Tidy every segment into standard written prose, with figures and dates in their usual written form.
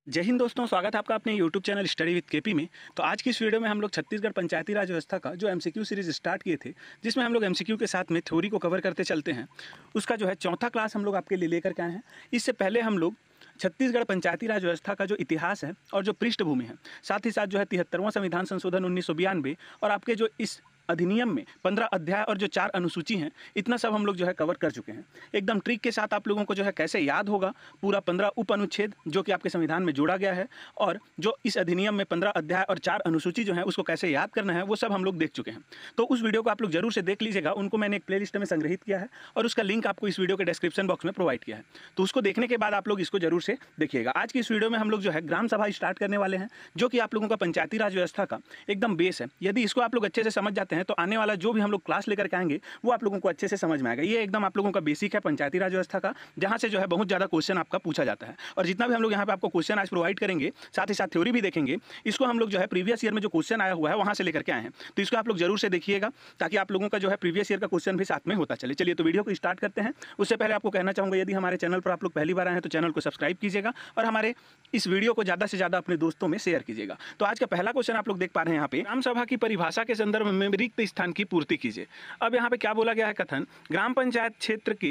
जय हिंद दोस्तों, स्वागत है आपका अपने YouTube channel study with KP में। तो आज की इस वीडियो में हम लोग छत्तीसगढ़ पंचायती राज व्यवस्था का जो एमसीक्यू सीरीज स्टार्ट किए थे, जिसमें हम लोग एमसीक्यू के साथ में थ्योरी को कवर करते चलते हैं, उसका जो है चौथा क्लास हम लोग आपके लिए लेकर के आए हैं। इससे पहले हम लोग छत्तीसगढ़ पंचायती राज व्यवस्था का जो इतिहास है और जो पृष्ठभूमि है, साथ ही साथ जो है 73वां संविधान संशोधन 1992 और आपके जो इस अधिनियम में 15 अध्याय और जो 4 अनुसूची हैं, इतना सब हम लोग जो है कवर कर चुके हैं। एकदम ट्रिक के साथ आप लोगों को जो है कैसे याद होगा पूरा 15 उप अनुच्छेद जो कि आपके संविधान में जोड़ा गया है, और जो इस अधिनियम में 15 अध्याय और 4 अनुसूची जो है उसको कैसे याद करना है, वो सब हम लोग देख चुके हैं। तो उस वीडियो को आप लोग जरूर से देख लीजिएगा। उनको मैंने एक प्लेलिस्ट में संग्रहित किया है और उसका लिंक आपको इस वीडियो के डिस्क्रिप्शन बॉक्स में प्रोवाइड किया है। तो उसको देखने के बाद आप लोग इसको जरूर से देखिएगा। आज की इस वीडियो में हम लोग जो है ग्राम सभा स्टार्ट करने वाले हैं, जो कि आप लोगों का पंचायती राज व्यवस्था का एकदम बेस है। यदि इसको आप लोग अच्छे से समझ जाते हैं तो आने वाला जो भी हम लोग क्लास लेकर के आएंगे वो आप लोगों को अच्छे से समझ में आएगा। ये एकदम आप लोगों का बेसिक है पंचायती राज व्यवस्था का, जहां से जो है बहुत ज़्यादा क्वेश्चन आपका पूछा जाता है। और जितना भी हम लोग यहाँ पे आपको क्वेश्चन आज प्रोवाइड करेंगे, साथ ही साथ थ्योरी भी देखेंगे, इसको हम लोग जो है प्रीवियस ईयर में जो क्वेश्चन आया हुआ है वहाँ से लेकर के आए हैं। तो इसको आप लोग जरूर से देखिएगा, ताकि आप लोगों का जो है प्रीवियस ईयर का क्वेश्चन भी साथ में होता चले। चलिए तो वीडियो को स्टार्ट करते हैं। उससे पहले आपको कहना चाहूँगा, यदि हमारे चैनल पर आप लोग पहली बार आए हैं तो चैनल को सब्सक्राइब कीजिएगा और हमारे इस वीडियो को ज़्यादा से ज़्यादा अपने दोस्तों में शेयर कीजिएगा। तो आज का पहला क्वेश्चन आप लोग देख पा रहे हैं यहाँ पे, ग्राम सभा की परिभाषा के संदर्भ में रिक्त स्थान की पूर्ति कीजिए। अब यहाँ पे क्या बोला गया है कथन, ग्राम पंचायत क्षेत्र के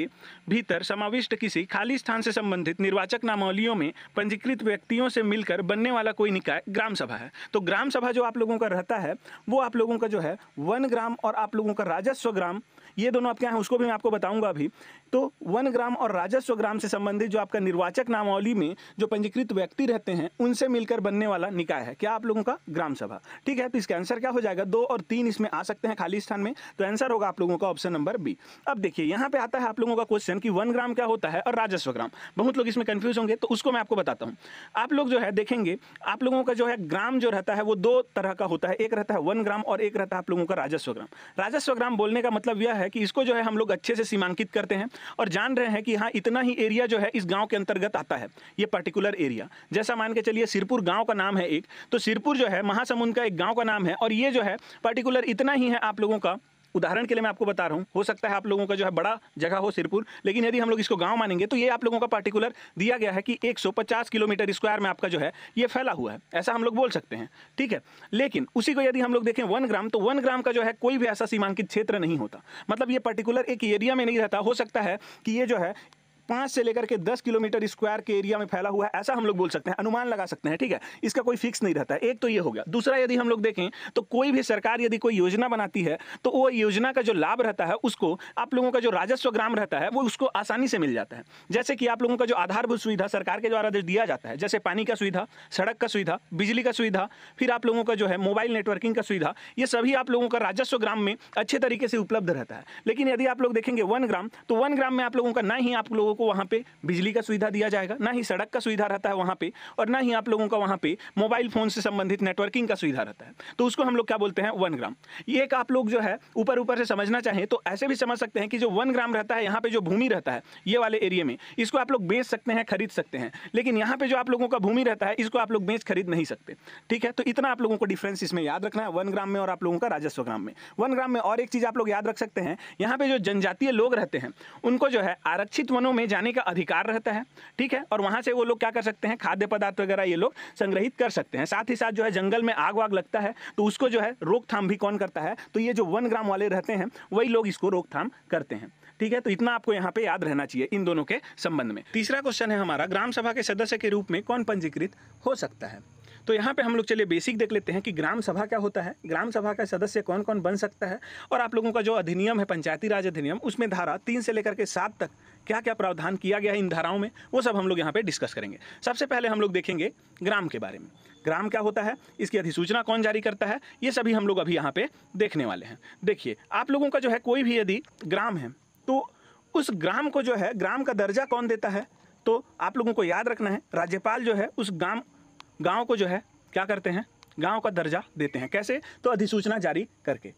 भीतर समाविष्ट किसी खाली स्थान से संबंधित निर्वाचक नामावलियों में पंजीकृत व्यक्तियों से मिलकर बनने वाला कोई निकाय ग्राम सभा है। तो ग्राम सभा जो आप लोगों का रहता है वो आप लोगों का जो है वन ग्राम और आप लोगों का राजस्व ग्राम, ये दोनों आप क्या हैं उसको भी मैं आपको बताऊंगा अभी। तो वन ग्राम और राजस्व ग्राम से संबंधित जो आपका निर्वाचक नामावली में जो पंजीकृत व्यक्ति रहते हैं उनसे मिलकर बनने वाला निकाय है क्या आप लोगों का ग्राम सभा। ठीक है, तो इसका आंसर क्या हो जाएगा, 2 और 3 इसमें आ सकते हैं खाली स्थान में, तो आंसर होगा आप लोगों का ऑप्शन नंबर बी। अब देखिए यहाँ पे आता है आप लोगों का क्वेश्चन कि वन ग्राम क्या होता है और राजस्व ग्राम। बहुत लोग इसमें कंफ्यूज होंगे, तो उसको मैं आपको बताता हूँ। आप लोग जो है देखेंगे, आप लोगों का जो है ग्राम जो रहता है वो 2 तरह का होता है, एक रहता है वन ग्राम और एक रहता है आप लोगों का राजस्व ग्राम। राजस्व ग्राम बोलने का मतलब यह है कि इसको जो है हम लोग अच्छे से सीमांकित करते हैं और जान रहे हैं कि हाँ इतना ही एरिया जो है इस गांव के अंतर्गत आता है, ये पर्टिकुलर एरिया। जैसा मान के चलिए सिरपुर गांव का नाम है एक, तो सिरपुर जो है महासमुंद का एक गांव का नाम है और ये जो है पर्टिकुलर इतना ही है आप लोगों का। उदाहरण के लिए मैं आपको बता रहा हूँ, हो सकता है आप लोगों का जो है बड़ा जगह हो सिरपुर, लेकिन यदि हम लोग इसको गांव मानेंगे तो ये आप लोगों का पार्टिकुलर दिया गया है कि 150 किलोमीटर स्क्वायर में आपका जो है ये फैला हुआ है, ऐसा हम लोग बोल सकते हैं। ठीक है, लेकिन उसी को यदि हम लोग देखें वन ग्राम, तो वन ग्राम का जो है कोई भी ऐसा सीमांकित क्षेत्र नहीं होता। मतलब ये पर्टिकुलर एक एरिया में नहीं रहता। हो सकता है कि ये जो है 5 से लेकर के 10 किलोमीटर स्क्वायर के एरिया में फैला हुआ है, ऐसा हम लोग बोल सकते हैं, अनुमान लगा सकते हैं। ठीक है, इसका कोई फिक्स नहीं रहता है। एक तो ये हो गया। दूसरा, यदि हम लोग देखें तो कोई भी सरकार यदि कोई योजना बनाती है तो वो योजना का जो लाभ रहता है उसको आप लोगों का जो राजस्व ग्राम रहता है वो उसको आसानी से मिल जाता है। जैसे कि आप लोगों का जो आधारभूत सुविधा सरकार के द्वारा दिया जाता है, जैसे पानी का सुविधा, सड़क का सुविधा, बिजली का सुविधा, फिर आप लोगों का जो है मोबाइल नेटवर्किंग का सुविधा, ये सभी आप लोगों का राजस्व ग्राम में अच्छे तरीके से उपलब्ध रहता है। लेकिन यदि आप लोग देखेंगे वन ग्राम, तो वन ग्राम में आप लोगों का ना ही आप लोगों को वहाँ पे बिजली का सुविधा दिया जाएगा, ना ही सड़क का सुविधा रहता है वहाँ पे, और ना ही आप लोगों का वहाँ पे मोबाइल फोन से संबंधित नेटवर्किंग का सुविधा रहता है। तो उसको हम लोग क्या बोलते हैं, वन ग्राम। ये एक आप लोग जो है ऊपर ऊपर से समझना चाहें तो ऐसे भी समझ सकते हैं कि जो वन ग्राम रहता है, यहाँ पे जो भूमि रहता है ये वाले एरिया में, इसको आप लोग बेच सकते हैं, खरीद सकते हैं। लेकिन यहाँ पे जो आप लोगों का भूमि रहता है इसको आप लोग बेच खरीद नहीं सकते। ठीक है, तो इतना आप लोगों को डिफरेंस इसमें याद रखना है वन ग्राम में और आप लोगों का राजस्व ग्राम में। वन ग्राम में और एक चीज आप लोग याद रख सकते हैं, यहाँ पे जो जनजातीय लोग रहते हैं उनको जो है आरक्षित वनों में जाने का अधिकार रहता है। ठीक है, और वहां से वो लोग क्या कर सकते हैं, खाद्य पदार्थ वगैरह ये लोग संग्रहित कर सकते हैं। साथ ही साथ जो है जंगल में आग वाग लगता है तो उसको जो है रोकथाम भी कौन करता है, तो ये जो वन ग्राम वाले रहते हैं वही लोग इसको रोकथाम करते हैं। ठीक है, तो इतना आपको यहाँ पे याद रहना चाहिए इन दोनों के संबंध में। तीसरा क्वेश्चन है हमारा, ग्राम सभा के सदस्य के रूप में कौन पंजीकृत हो सकता है। तो यहाँ पे हम लोग चलिए बेसिक देख लेते हैं कि ग्राम सभा क्या होता है, ग्राम सभा का सदस्य कौन कौन बन सकता है, और आप लोगों का जो अधिनियम है पंचायती राज अधिनियम, उसमें धारा 3 से लेकर के 7 तक क्या क्या प्रावधान किया गया है इन धाराओं में, वो सब हम लोग यहाँ पे डिस्कस करेंगे। सबसे पहले हम लोग देखेंगे ग्राम के बारे में। ग्राम क्या होता है, इसकी अधिसूचना कौन जारी करता है, ये सभी हम लोग अभी यहाँ पे देखने वाले हैं। देखिए आप लोगों का जो है कोई भी यदि ग्राम है तो उस ग्राम को जो है ग्राम का दर्जा कौन देता है, तो आप लोगों को याद रखना है राज्यपाल जो है उस गांव को जो है क्या करते हैं, गांव का दर्जा देते हैं। कैसे, तो अधिसूचना जारी करके।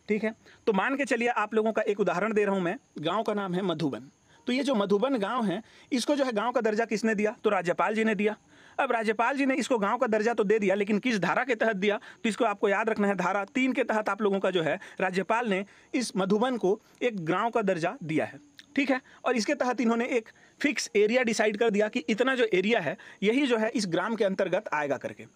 ठीक है, तो मान के चलिए आप लोगों का एक उदाहरण दे रहा हूं मैं, गांव का नाम है मधुबन। तो ये जो मधुबन गांव है इसको जो है गांव का दर्जा किसने दिया, तो राज्यपाल जी ने दिया। अब राज्यपाल जी ने इसको गांव का दर्जा तो दे दिया, लेकिन किस धारा के तहत दिया, तो इसको आपको याद रखना है, धारा 3 के तहत आप लोगों का जो है राज्यपाल ने इस मधुबन को एक गांव का दर्जा दिया है। ठीक है, और इसके तहत इन्होंने एक फिक्स एरिया डिसाइड कर दिया कि इतना जो एरिया है यही जो है इस ग्राम के अंतर्गत आएगा करके।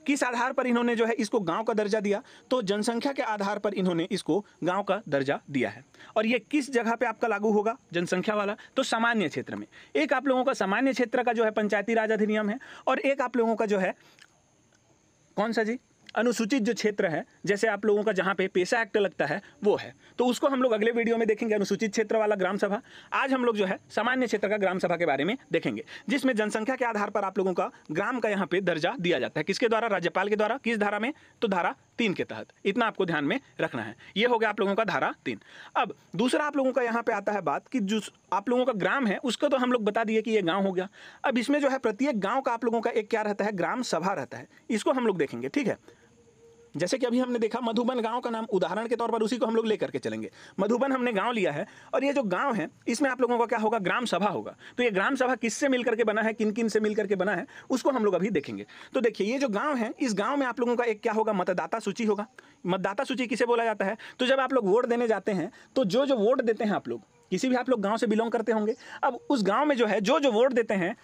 किस आधार पर इन्होंने जो है इसको गांव का दर्जा दिया, तो जनसंख्या के आधार पर इन्होंने इसको गांव का दर्जा दिया है। और ये किस जगह पे आपका लागू होगा जनसंख्या वाला, तो सामान्य क्षेत्र में। एक आप लोगों का सामान्य क्षेत्र का जो है पंचायती राज अधिनियम है, और एक आप लोगों का जो है कौन सा जी, अनुसूचित जो क्षेत्र है, जैसे आप लोगों का जहाँ पे पेशा एक्ट लगता है वो है। तो उसको हम लोग अगले वीडियो में देखेंगे, अनुसूचित क्षेत्र वाला ग्राम सभा। आज हम लोग जो है सामान्य क्षेत्र का ग्राम सभा के बारे में देखेंगे, जिसमें जनसंख्या के आधार पर आप लोगों का ग्राम का यहाँ पे दर्जा दिया जाता है। किसके द्वारा? राज्यपाल के द्वारा। किस धारा में? तो धारा 3 के तहत। इतना आपको ध्यान में रखना है। ये हो गया आप लोगों का धारा 3। अब दूसरा आप लोगों का यहाँ पे आता है बात कि जो आप लोगों का ग्राम है उसको तो हम लोग बता दिए कि ये गाँव हो गया। अब इसमें जो है प्रत्येक गाँव का आप लोगों का एक क्या रहता है, ग्राम सभा रहता है। इसको हम लोग देखेंगे, ठीक है। जैसे कि अभी हमने देखा मधुबन गांव का नाम, उदाहरण के तौर पर उसी को हम लोग लेकर के चलेंगे। मधुबन हमने गांव लिया है, और ये जो गांव है इसमें आप लोगों का क्या होगा, ग्राम सभा होगा। तो ये ग्राम सभा किससे मिलकर के बना है, किन किन से मिलकर के बना है, उसको हम लोग अभी देखेंगे। तो देखिए ये जो गाँव है, इस गाँव में आप लोगों का एक क्या होगा, मतदाता सूची होगा। मतदाता सूची किसे बोला जाता है? तो जब आप लोग वोट देने जाते हैं तो जो वोट देते हैं, आप लोग किसी भी आप लोग गाँव से बिलोंग करते होंगे। अब उस गाँव में जो है जो वोट देते हैं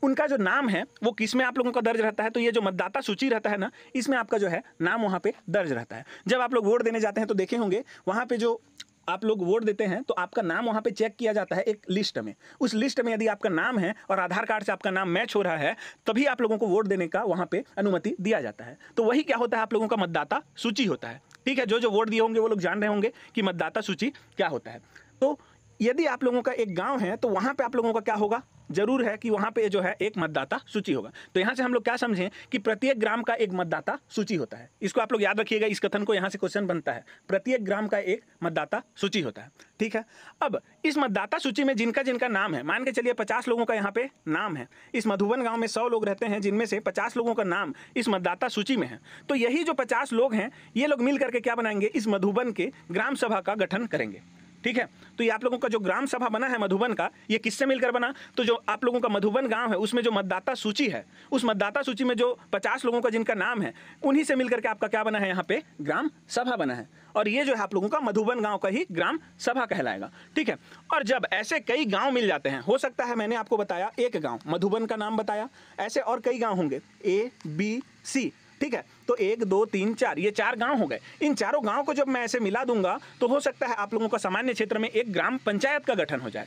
उनका जो नाम है वो किस में आप लोगों का दर्ज रहता है, तो ये जो मतदाता सूची रहता है ना, इसमें आपका जो है नाम वहाँ पे दर्ज रहता है। जब आप लोग वोट देने जाते हैं तो देखे होंगे वहाँ पे जो आप लोग वोट देते हैं तो आपका नाम वहाँ पे चेक किया जाता है एक लिस्ट में। उस लिस्ट में यदि आपका नाम है और आधार कार्ड से आपका नाम मैच हो रहा है, तभी आप लोगों को वोट देने का वहाँ पे अनुमति दिया जाता है। तो वही क्या होता है, आप लोगों का मतदाता सूची होता है। ठीक है, जो वोट दिए होंगे वो लोग जान रहे होंगे कि मतदाता सूची क्या होता है। तो यदि आप लोगों का एक गांव है तो वहाँ पे आप लोगों का क्या होगा, जरूर है कि वहाँ पे जो है एक मतदाता सूची होगा। तो यहाँ से हम लोग क्या समझें कि प्रत्येक ग्राम का एक मतदाता सूची होता है। इसको आप लोग याद रखिएगा, इस कथन को, यहाँ से क्वेश्चन बनता है। प्रत्येक ग्राम का एक मतदाता सूची होता है, ठीक है। अब इस मतदाता सूची में जिनका जिनका नाम है, मान के चलिए 50 लोगों का यहाँ पे नाम है। इस मधुबन गाँव में 100 लोग रहते हैं, जिनमें से 50 लोगों का नाम इस मतदाता सूची में है। तो यही जो 50 लोग हैं, ये लोग मिल करके क्या बनाएंगे, इस मधुबन के ग्राम सभा का गठन करेंगे, ठीक है। तो ये आप लोगों का जो ग्राम सभा बना है मधुबन का, ये किससे मिलकर बना, तो जो आप लोगों का मधुबन गांव है उसमें जो मतदाता सूची है, उस मतदाता सूची में जो 50 लोगों का जिनका नाम है, उन्हीं से मिलकर के आपका क्या बना है, यहाँ पे ग्राम सभा बना है। और ये जो है आप लोगों का मधुबन गांव का ही ग्राम सभा कहलाएगा, ठीक है। और जब ऐसे कई गाँव मिल जाते हैं, हो सकता है मैंने आपको बताया एक गाँव मधुबन का नाम बताया, ऐसे और कई गाँव होंगे, ABC, ठीक है। तो 1 2 3 4, ये 4 गांव हो गए। इन चारों गांव को जब मैं ऐसे मिला दूंगा तो हो सकता है आप लोगों का सामान्य क्षेत्र में एक ग्राम पंचायत का गठन हो जाए,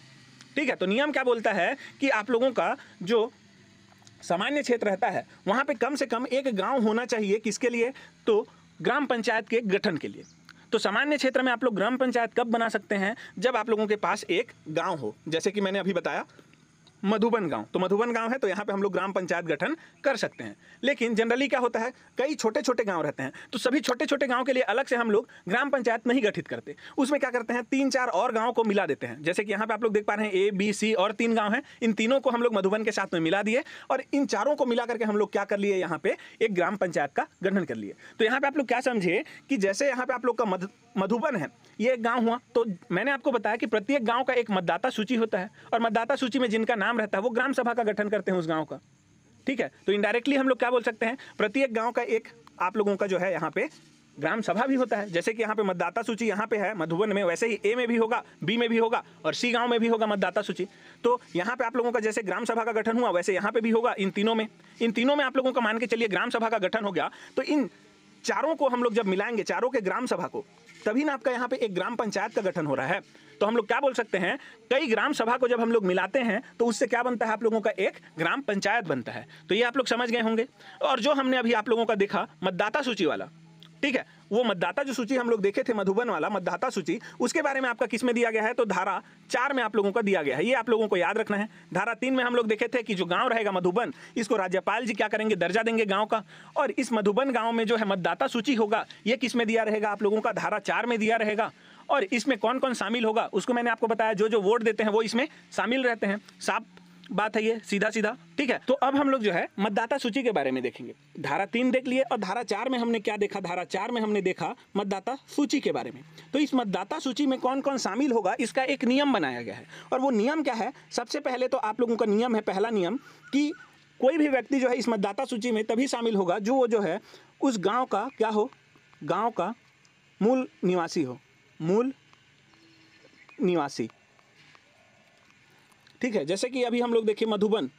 ठीक है। तो नियम क्या बोलता है कि आप लोगों का जो सामान्य क्षेत्र रहता है वहां पे कम से कम एक गांव होना चाहिए, किसके लिए, तो ग्राम पंचायत के गठन के लिए। तो सामान्य क्षेत्र में आप लोग ग्राम पंचायत कब बना सकते हैं, जब आप लोगों के पास एक गाँव हो। जैसे कि मैंने अभी बताया मधुबन गांव, तो मधुबन गांव है तो यहाँ पे हम लोग ग्राम पंचायत गठन कर सकते हैं। लेकिन जनरली क्या होता है, कई छोटे छोटे गांव रहते हैं, तो सभी छोटे छोटे गांव के लिए अलग से हम लोग ग्राम पंचायत नहीं गठित करते। उसमें क्या करते हैं, 3-4 और गाँव को मिला देते हैं। जैसे कि यहाँ पे आप लोग देख पा रहे हैं ABC और 3 गाँव हैं, इन तीनों को हम लोग मधुबन के साथ में मिला दिए, और इन चारों को मिला करके हम लोग क्या कर लिए, यहाँ पे एक ग्राम पंचायत का गठन कर लिए। तो यहाँ पे आप लोग क्या समझे कि जैसे यहाँ पे आप लोग का मधुबन है, ये एक गाँव हुआ, तो मैंने आपको बताया कि प्रत्येक गाँव का एक मतदाता सूची होता है, और मतदाता सूची में जिनका नाम रहता है वो ग्राम सभा का गठन करते हैं उस गांव का, ठीक है। तो इनडायरेक्टली हम लोग क्या बोल सकते हैं, प्रत्येक गांव का एक आप लोगों का जो है यहाँ पे ग्राम सभा भी होता है। जैसे कि यहाँ पे मतदाता सूची यहाँ पे है मधुबन में, वैसे ही A में भी होगा, B में भी होगा और C गांव में भी होगा मतदाता सूची। तो यहाँ पे आप लोगों का जैसे ग्राम सभा का गठन हुआ, वैसे यहाँ पे भी होगा। इन तीनों में आप लोगों का मान के चलिए ग्राम सभा का गठन हो गया। तो इन चारों को हम लोग जब मिलाएंगे, चारों के ग्राम सभा को, तभी ना आपका यहाँ पे एक ग्राम पंचायत का गठन हो रहा है। तो हम लोग क्या बोल सकते हैं, कई ग्राम सभा को जब हम लोग मिलाते हैं तो उससे क्या बनता है, आप लोगों का एक ग्राम पंचायत बनता है। तो ये आप लोग समझ गए होंगे। और जो हमने अभी आप लोगों का देखा मतदाता सूची वाला, ठीक है, वो मतदाता जो सूची हम लोग देखे थे मधुबन वाला मतदाता सूची, उसके बारे में आपका किस में दिया गया है, तो धारा 4 में आप लोगों को दिया गया है। ये आप लोगों को याद रखना है। धारा 3 में हम लोग देखे थे कि जो गांव रहेगा मधुबन, इसको राज्यपाल जी क्या करेंगे, दर्जा देंगे गांव का। और इस मधुबन गांव में जो है मतदाता सूची होगा, ये किस में दिया रहेगा, आप लोगों का धारा 4 में दिया रहेगा। और इसमें कौन कौन शामिल होगा उसको मैंने आपको बताया, जो वोट देते हैं वो इसमें शामिल रहते हैं। साफ बात है ये, सीधा सीधा, ठीक है। तो अब हम लोग जो है मतदाता सूची के बारे में देखेंगे। धारा 3 देख लिए, और धारा 4 में हमने क्या देखा, धारा 4 में हमने देखा मतदाता सूची के बारे में। तो इस मतदाता सूची में कौन कौन शामिल होगा, इसका एक नियम बनाया गया है। और वो नियम क्या है, सबसे पहले तो आप लोगों का नियम है, पहला नियम, कि कोई भी व्यक्ति जो है इस मतदाता सूची में तभी शामिल होगा जो है उस गाँव का क्या हो, गाँव का मूल निवासी हो, मूल निवासी, ठीक है। जैसे कि अभी हम लोग देखिए मधुबन,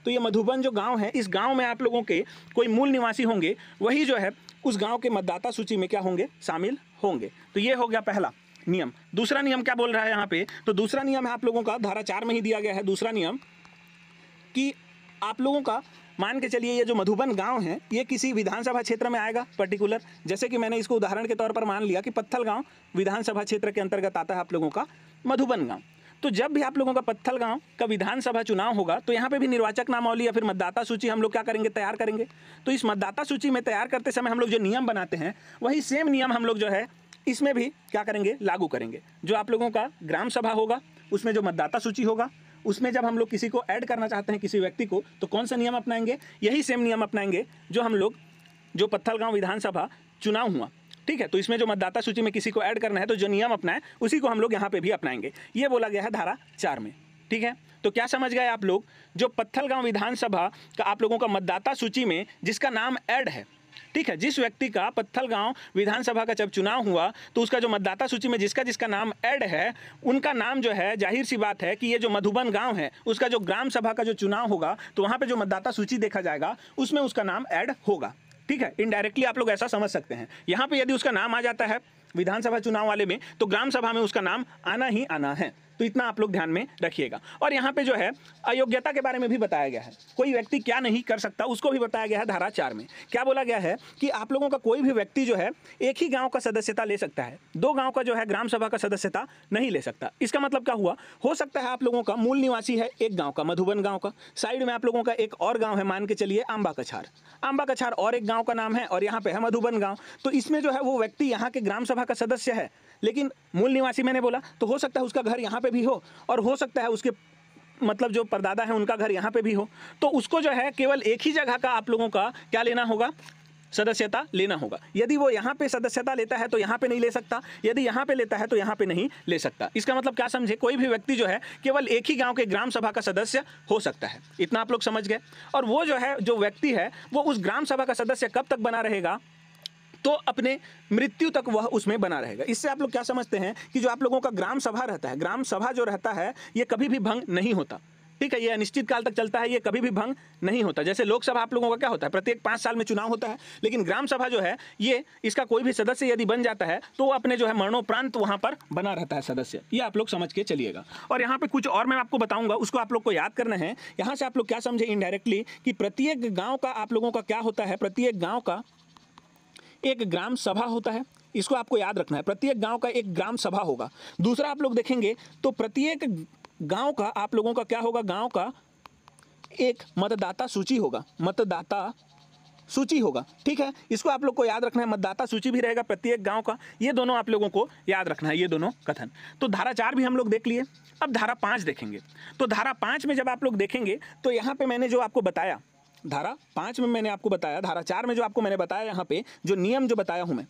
तो ये मधुबन जो गांव है, इस गांव में आप लोगों के कोई मूल निवासी होंगे, वही जो है उस गांव के मतदाता सूची में क्या होंगे, शामिल होंगे। तो ये हो गया पहला नियम। दूसरा नियम क्या बोल रहा है यहाँ पे, तो दूसरा नियम है आप लोगों का धारा 4 में ही दिया गया है। दूसरा नियम कि आप लोगों का मान के चलिए ये जो मधुबन गांव है ये किसी विधानसभा क्षेत्र में आएगा पर्टिकुलर। जैसे कि मैंने इसको उदाहरण के तौर पर मान लिया कि पत्थल गांव विधानसभा क्षेत्र के अंतर्गत आता है आप लोगों का मधुबन गांव। तो जब भी आप लोगों का पत्थल गांव का विधानसभा चुनाव होगा तो यहाँ पे भी निर्वाचक नामावली या फिर मतदाता सूची हम लोग क्या करेंगे, तैयार करेंगे। तो इस मतदाता सूची में तैयार करते समय हम लोग जो नियम बनाते हैं वही सेम नियम हम लोग जो है इसमें भी क्या करेंगे, लागू करेंगे। जो आप लोगों का ग्राम सभा होगा उसमें जो मतदाता सूची होगा उसमें जब हम लोग किसी को ऐड करना चाहते हैं, किसी व्यक्ति को, तो कौन सा नियम अपनाएंगे, यही सेम नियम अपनाएंगे जो हम लोग जो पत्थल गांव विधानसभा चुनाव हुआ, ठीक है। तो इसमें जो मतदाता सूची में किसी को ऐड करना है तो जो नियम अपनाएं उसी को हम लोग यहाँ पे भी अपनाएंगे। ये बोला गया है धारा 4 में, ठीक है। तो क्या समझ गए आप लोग, जो पत्थल गांव विधानसभा का आप लोगों का मतदाता सूची में जिसका नाम ऐड है, ठीक है, जिस व्यक्ति का पत्थल गांव विधानसभा का जब चुनाव हुआ तो उसका जो मतदाता सूची में जिसका जिसका नाम ऐड है उनका नाम जो है, जाहिर सी बात है कि ये जो मधुबन गांव है उसका जो ग्राम सभा का जो चुनाव होगा तो वहाँ पे जो मतदाता सूची देखा जाएगा उसमें उसका नाम ऐड होगा, ठीक है। इनडायरेक्टली आप लोग ऐसा समझ सकते हैं। यहाँ पे यदि उसका नाम आ जाता है विधानसभा चुनाव वाले में तो ग्राम सभा में उसका नाम आना ही आना है। तो इतना आप लोग ध्यान में रखिएगा। और यहाँ पे जो है अयोग्यता के बारे में भी बताया गया है, कोई व्यक्ति क्या नहीं कर सकता उसको भी बताया गया है धारा 4 में। क्या बोला गया है कि आप लोगों का कोई भी व्यक्ति जो है एक ही गांव का सदस्यता ले सकता है, 2 गांव का जो है ग्राम सभा का सदस्यता नहीं ले सकता। इसका मतलब क्या हुआ, हो सकता है आप लोगों का मूल निवासी है एक गाँव का, मधुबन गाँव का, साइड में आप लोगों का एक और गाँव है, मान के चलिए आंबा कछार और एक गाँव का नाम है और यहाँ पे है मधुबन गाँव। तो इसमें जो है वो व्यक्ति यहाँ के ग्राम सभा का सदस्य है लेकिन मूल निवासी मैंने बोला, तो हो सकता है उसका घर यहाँ पे भी हो और हो सकता है उसके मतलब जो परदादा है उनका घर यहाँ पे भी हो। तो उसको जो है केवल एक ही जगह का आप लोगों का क्या लेना होगा, सदस्यता लेना होगा। यदि वो यहाँ पे सदस्यता लेता है तो यहाँ पे नहीं ले सकता, यदि यहाँ पे लेता है तो यहाँ पे नहीं ले सकता। इसका मतलब क्या समझे, कोई भी व्यक्ति जो है केवल एक ही गांव के ग्राम सभा का सदस्य हो सकता है। इतना आप लोग समझ गए। और वो जो है जो व्यक्ति है वो उस ग्राम सभा का सदस्य कब तक बना रहेगा, तो अपने मृत्यु तक वह उसमें बना रहेगा। इससे आप लोग क्या समझते हैं कि जो आप लोगों का ग्राम सभा रहता है, ग्राम सभा जो रहता है ये कभी भी भंग नहीं होता, ठीक है। ये अनिश्चित काल तक चलता है, ये कभी भी भंग नहीं होता। जैसे लोकसभा आप लोगों का क्या होता है, प्रत्येक 5 साल में चुनाव होता है, लेकिन ग्राम सभा जो है ये इसका कोई भी सदस्य यदि बन जाता है तो वो अपने जो है मरणोपरांत वहाँ पर बना रहता है सदस्य। ये आप लोग समझ के चलिएगा। और यहाँ पे कुछ और मैं आपको बताऊँगा, उसको आप लोग को याद करना है। यहाँ से आप लोग क्या समझे इनडायरेक्टली कि प्रत्येक गाँव का आप लोगों का क्या होता है, प्रत्येक गाँव का एक ग्राम सभा होता है। इसको आपको याद रखना है, प्रत्येक गांव का एक ग्राम सभा होगा। दूसरा आप लोग देखेंगे तो प्रत्येक गांव का आप लोगों का क्या होगा, गांव का एक मतदाता सूची होगा, मतदाता सूची होगा, ठीक है। इसको आप लोग को याद रखना है, मतदाता सूची भी रहेगा प्रत्येक गांव का। ये दोनों आप लोगों को याद रखना है, ये दोनों कथन। तो धारा 4 भी हम लोग देख लिए। अब धारा 5 देखेंगे। तो धारा 5 में जब आप लोग देखेंगे तो यहाँ पे मैंने जो आपको बताया, धारा 5 में मैंने आपको बताया, धारा 4 में जो आपको मैंने बताया, यहाँ पे जो नियम जो बताया हूँ मैं,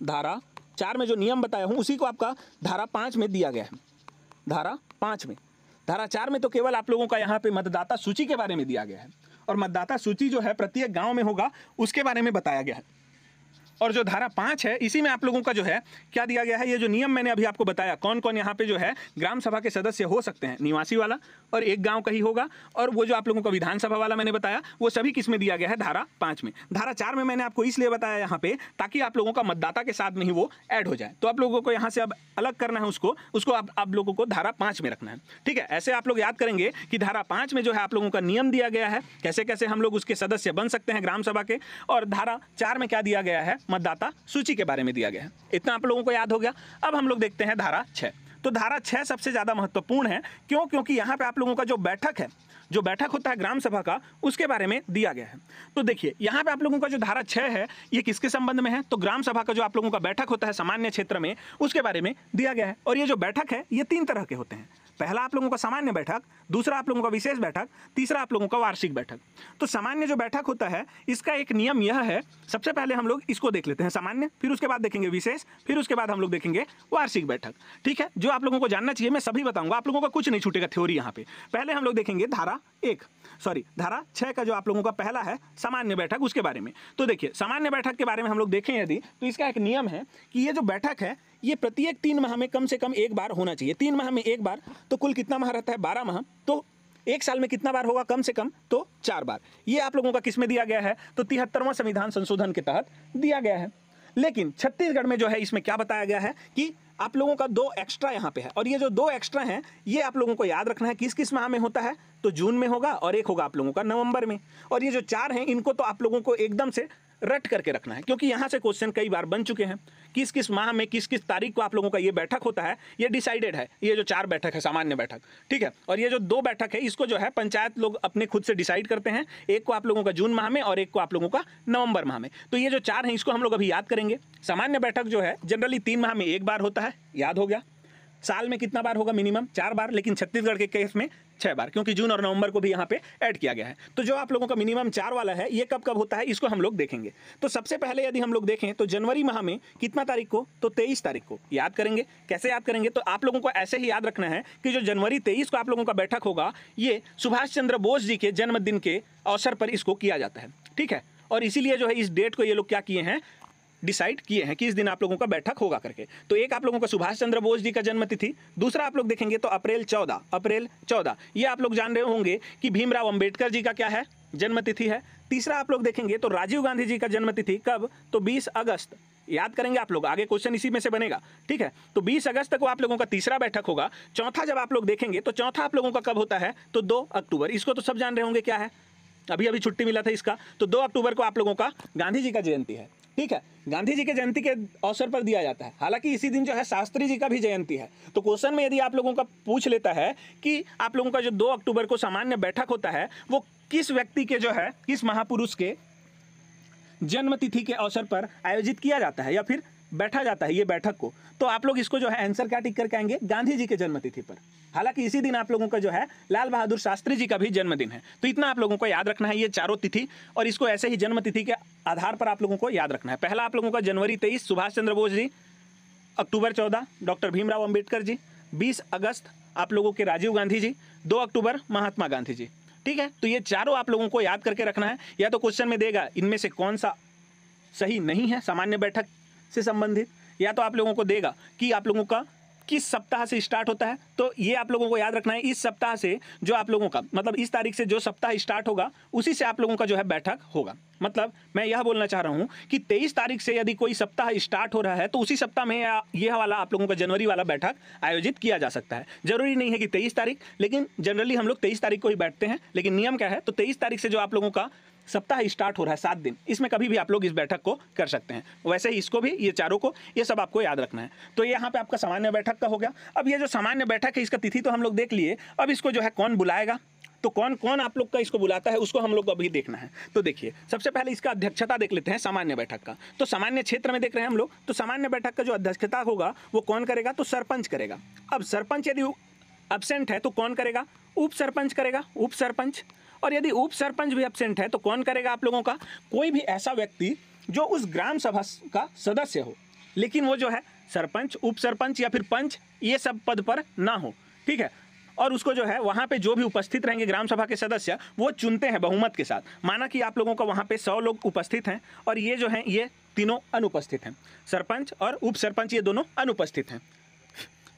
धारा 4 में जो नियम बताया हूँ उसी को आपका धारा 5 में दिया गया है। धारा 5 में, धारा 4 में तो केवल आप लोगों का यहाँ पे मतदाता सूची के बारे में दिया गया है और मतदाता सूची जो है प्रत्येक गांव में होगा उसके बारे में बताया गया है। और जो धारा 5 है इसी में आप लोगों का जो है क्या दिया गया है, ये जो नियम मैंने अभी आपको बताया कौन कौन यहाँ पे जो है ग्राम सभा के सदस्य हो सकते हैं, निवासी वाला और एक गांव का ही होगा, और वो जो आप लोगों का विधानसभा वाला मैंने बताया वो सभी किस में दिया गया है, धारा 5 में। धारा 4 में मैंने आपको इसलिए बताया यहाँ पे ताकि आप लोगों का मतदाता के साथ में ही वो ऐड हो जाए। तो आप लोगों को यहाँ से अब अलग करना है, उसको आप लोगों को धारा 5 में रखना है, ठीक है। ऐसे आप लोग याद करेंगे कि धारा 5 में जो है आप लोगों का नियम दिया गया है, कैसे कैसे हम लोग उसके सदस्य बन सकते हैं ग्राम सभा के, और धारा 4 में क्या दिया गया है, मतदाता सूची के बारे में दिया गया है। इतना आप लोगों को याद हो गया। अब हम लोग देखते हैं धारा 6। तो धारा 6 सबसे ज़्यादा महत्वपूर्ण है, क्यों, क्योंकि यहाँ पे आप लोगों का जो बैठक है, जो बैठक होता है ग्राम सभा का, उसके बारे में दिया गया है। तो देखिए यहाँ पे आप लोगों का जो धारा 6 है ये किसके संबंध में है, तो ग्राम सभा का जो आप लोगों का बैठक होता है सामान्य क्षेत्र में, उसके बारे में दिया गया है। और ये जो बैठक है ये 3 तरह के होते हैं। पहला आप लोगों का सामान्य बैठक, दूसरा आप लोगों का विशेष बैठक, तीसरा आप लोगों का वार्षिक बैठक। तो सामान्य जो बैठक होता है इसका एक नियम यह है, सबसे पहले हम लोग इसको देख लेते हैं सामान्य, फिर उसके बाद देखेंगे विशेष, फिर उसके बाद हम लोग देखेंगे वार्षिक बैठक, ठीक है। जो आप लोगों को जानना चाहिए मैं सभी बताऊंगा, आप लोगों का कुछ नहीं छूटेगा थ्योरी यहाँ पे। पहले हम लोग देखेंगे धारा 6 का जो आप लोगों का पहला है सामान्य बैठक, उसके बारे में। तो देखिए सामान्य बैठक के बारे में हम लोग देखें यदि, तो इसका एक नियम है कि ये जो बैठक है ये प्रत्येक 3 माह में कम से कम एक बार होना चाहिए। 3 माह में एक बार तो कुल कितना माह रहता है, 12 माह। तो एक साल में कितना बार होगा, कम से कम तो 4 बार। ये आप लोगों का किस में दिया गया है, तो 73वां संविधान संशोधन के तहत दिया गया है। लेकिन छत्तीसगढ़ में जो है इसमें क्या बताया गया है कि आप लोगों का 2 एक्स्ट्रा यहाँ पे है, और ये जो 2 एक्स्ट्रा हैं ये आप लोगों को याद रखना है किस किस माह में होता है, तो जून में होगा और एक होगा आप लोगों का नवंबर में। और ये जो 4 हैं इनको तो आप लोगों को एकदम से रट करके रखना है, क्योंकि यहाँ से क्वेश्चन कई बार बन चुके हैं। किस किस माह में किस किस तारीख को आप लोगों का ये बैठक होता है, ये डिसाइडेड है। ये जो 4 बैठक है सामान्य बैठक, ठीक है, और ये जो 2 बैठक है इसको जो है पंचायत लोग अपने खुद से डिसाइड करते हैं। एक को आप लोगों का जून माह में और एक को आप लोगों का नवंबर माह में। तो ये जो 4 हैं इसको हम लोग अभी याद करेंगे। सामान्य बैठक जो है जनरली 3 माह में 1 बार होता है, याद हो गया। साल में कितना बार होगा, मिनिमम 4 बार, लेकिन छत्तीसगढ़ के केस में 6 बार, क्योंकि जून और नवंबर को भी यहाँ पे ऐड किया गया है। तो जो आप लोगों का मिनिमम 4 वाला है ये कब कब होता है इसको हम लोग देखेंगे। तो सबसे पहले यदि हम लोग देखें तो जनवरी माह में कितना तारीख को, तो 23 तारीख को याद करेंगे। कैसे याद करेंगे, तो आप लोगों को ऐसे ही याद रखना है कि जो जनवरी 23 को आप लोगों का बैठक होगा ये सुभाष चंद्र बोस जी के जन्मदिन के अवसर पर इसको किया जाता है, ठीक है। और इसीलिए जो है इस डेट को ये लोग क्या किए हैं, डिसाइड किए हैं कि इस दिन आप लोगों का बैठक होगा करके। तो एक आप लोगों का सुभाष चंद्र बोस जी का जन्म तिथि, दूसरा आप लोग देखेंगे तो अप्रैल 14 ये आप लोग जान रहे होंगे कि भीमराव अंबेडकर जी का क्या है, जन्म तिथि है। तीसरा आप लोग देखेंगे तो राजीव गांधी जी का जन्म तिथि कब, तो 20 अगस्त। याद करेंगे आप लोग, आगे क्वेश्चन इसी में से बनेगा, ठीक है। तो 20 अगस्त को आप लोगों का तीसरा बैठक होगा। चौथा जब आप लोग देखेंगे तो चौथा आप लोगों का कब होता है, तो 2 अक्टूबर। इसको तो सब जान रहे होंगे क्या है, अभी अभी छुट्टी मिला था इसका। तो 2 अक्टूबर को आप लोगों का गांधी जी का जयंती है, ठीक है। गांधी जी के जयंती के अवसर पर दिया जाता है। हालांकि इसी दिन जो है शास्त्री जी का भी जयंती है। तो क्वेश्चन में यदि आप लोगों का पूछ लेता है कि आप लोगों का जो 2 अक्टूबर को सामान्य बैठक होता है वो किस व्यक्ति के जो है, किस महापुरुष के जन्म तिथि के अवसर पर आयोजित किया जाता है या फिर बैठा जाता है ये बैठक को, तो आप लोग इसको जो है आंसर क्या टिक करके आएंगे, गांधी जी के जन्म तिथि पर। हालांकि इसी दिन आप लोगों का जो है लाल बहादुर शास्त्री जी का भी जन्मदिन है। तो इतना आप लोगों को याद रखना है ये चारों तिथि, और इसको ऐसे ही जन्म तिथि के आधार पर आप लोगों को याद रखना है। पहला आप लोगों का जनवरी 23 सुभाष चंद्र बोस जी, अक्टूबर 14 डॉक्टर भीमराव अंबेडकर जी, 20 अगस्त आप लोगों के राजीव गांधी जी, 2 अक्टूबर महात्मा गांधी जी, ठीक है। तो ये चारों आप लोगों को याद करके रखना है। या तो क्वेश्चन में देगा इनमें से कौन सा सही नहीं है सामान्य बैठक से संबंधित, या तो आप लोगों को देगा कि आप लोगों का किस सप्ताह से स्टार्ट होता है। तो ये आप लोगों को याद रखना है, इस सप्ताह से जो आप लोगों का मतलब इस तारीख से जो सप्ताह स्टार्ट होगा उसी से आप लोगों का जो है बैठक होगा। मतलब मैं यह बोलना चाह रहा हूँ कि 23 तारीख से यदि कोई सप्ताह स्टार्ट हो रहा है तो उसी सप्ताह में यह वाला आप लोगों का जनवरी वाला बैठक आयोजित किया जा सकता है। जरूरी नहीं है कि 23 तारीख, लेकिन जनरली हम लोग 23 तारीख को ही बैठते हैं। लेकिन नियम क्या है, तो 23 तारीख से जो आप लोगों का सप्ताह स्टार्ट हो रहा है 7 दिन, इसमें कभी भी आप लोग इस बैठक को कर सकते हैं। वैसे ही इसको भी, ये चारों को, ये सब आपको याद रखना है। तो यहाँ पे आपका सामान्य बैठक का हो गया। अब ये जो सामान्य बैठक है इसका तिथि तो हम लोग देख लिए। अब इसको जो है कौन बुलाएगा, तो कौन कौन आप लोग का इसको बुलाता है उसको हम लोग को अभी देखना है। तो देखिए सबसे पहले इसका अध्यक्षता देख लेते हैं सामान्य बैठक का। तो सामान्य क्षेत्र में देख रहे हैं हम लोग, तो सामान्य बैठक का जो अध्यक्षता होगा वो कौन करेगा, तो सरपंच करेगा। अब सरपंच यदि एब्सेंट है तो कौन करेगा, उप सरपंच करेगा, उप सरपंच। और यदि उप सरपंच भी एब्सेंट है तो कौन करेगा आप लोगों का, कोई भी ऐसा व्यक्ति जो उस ग्राम सभा का सदस्य हो, लेकिन वो जो है सरपंच, उप सरपंच या फिर पंच ये सब पद पर ना हो, ठीक है। और उसको जो है वहाँ पे जो भी उपस्थित रहेंगे ग्राम सभा के सदस्य वो चुनते हैं बहुमत के साथ। माना कि आप लोगों का वहाँ पे 100 लोग उपस्थित हैं और ये जो हैं ये तीनों अनुपस्थित हैं, सरपंच और उप सरपंच ये दोनों अनुपस्थित हैं।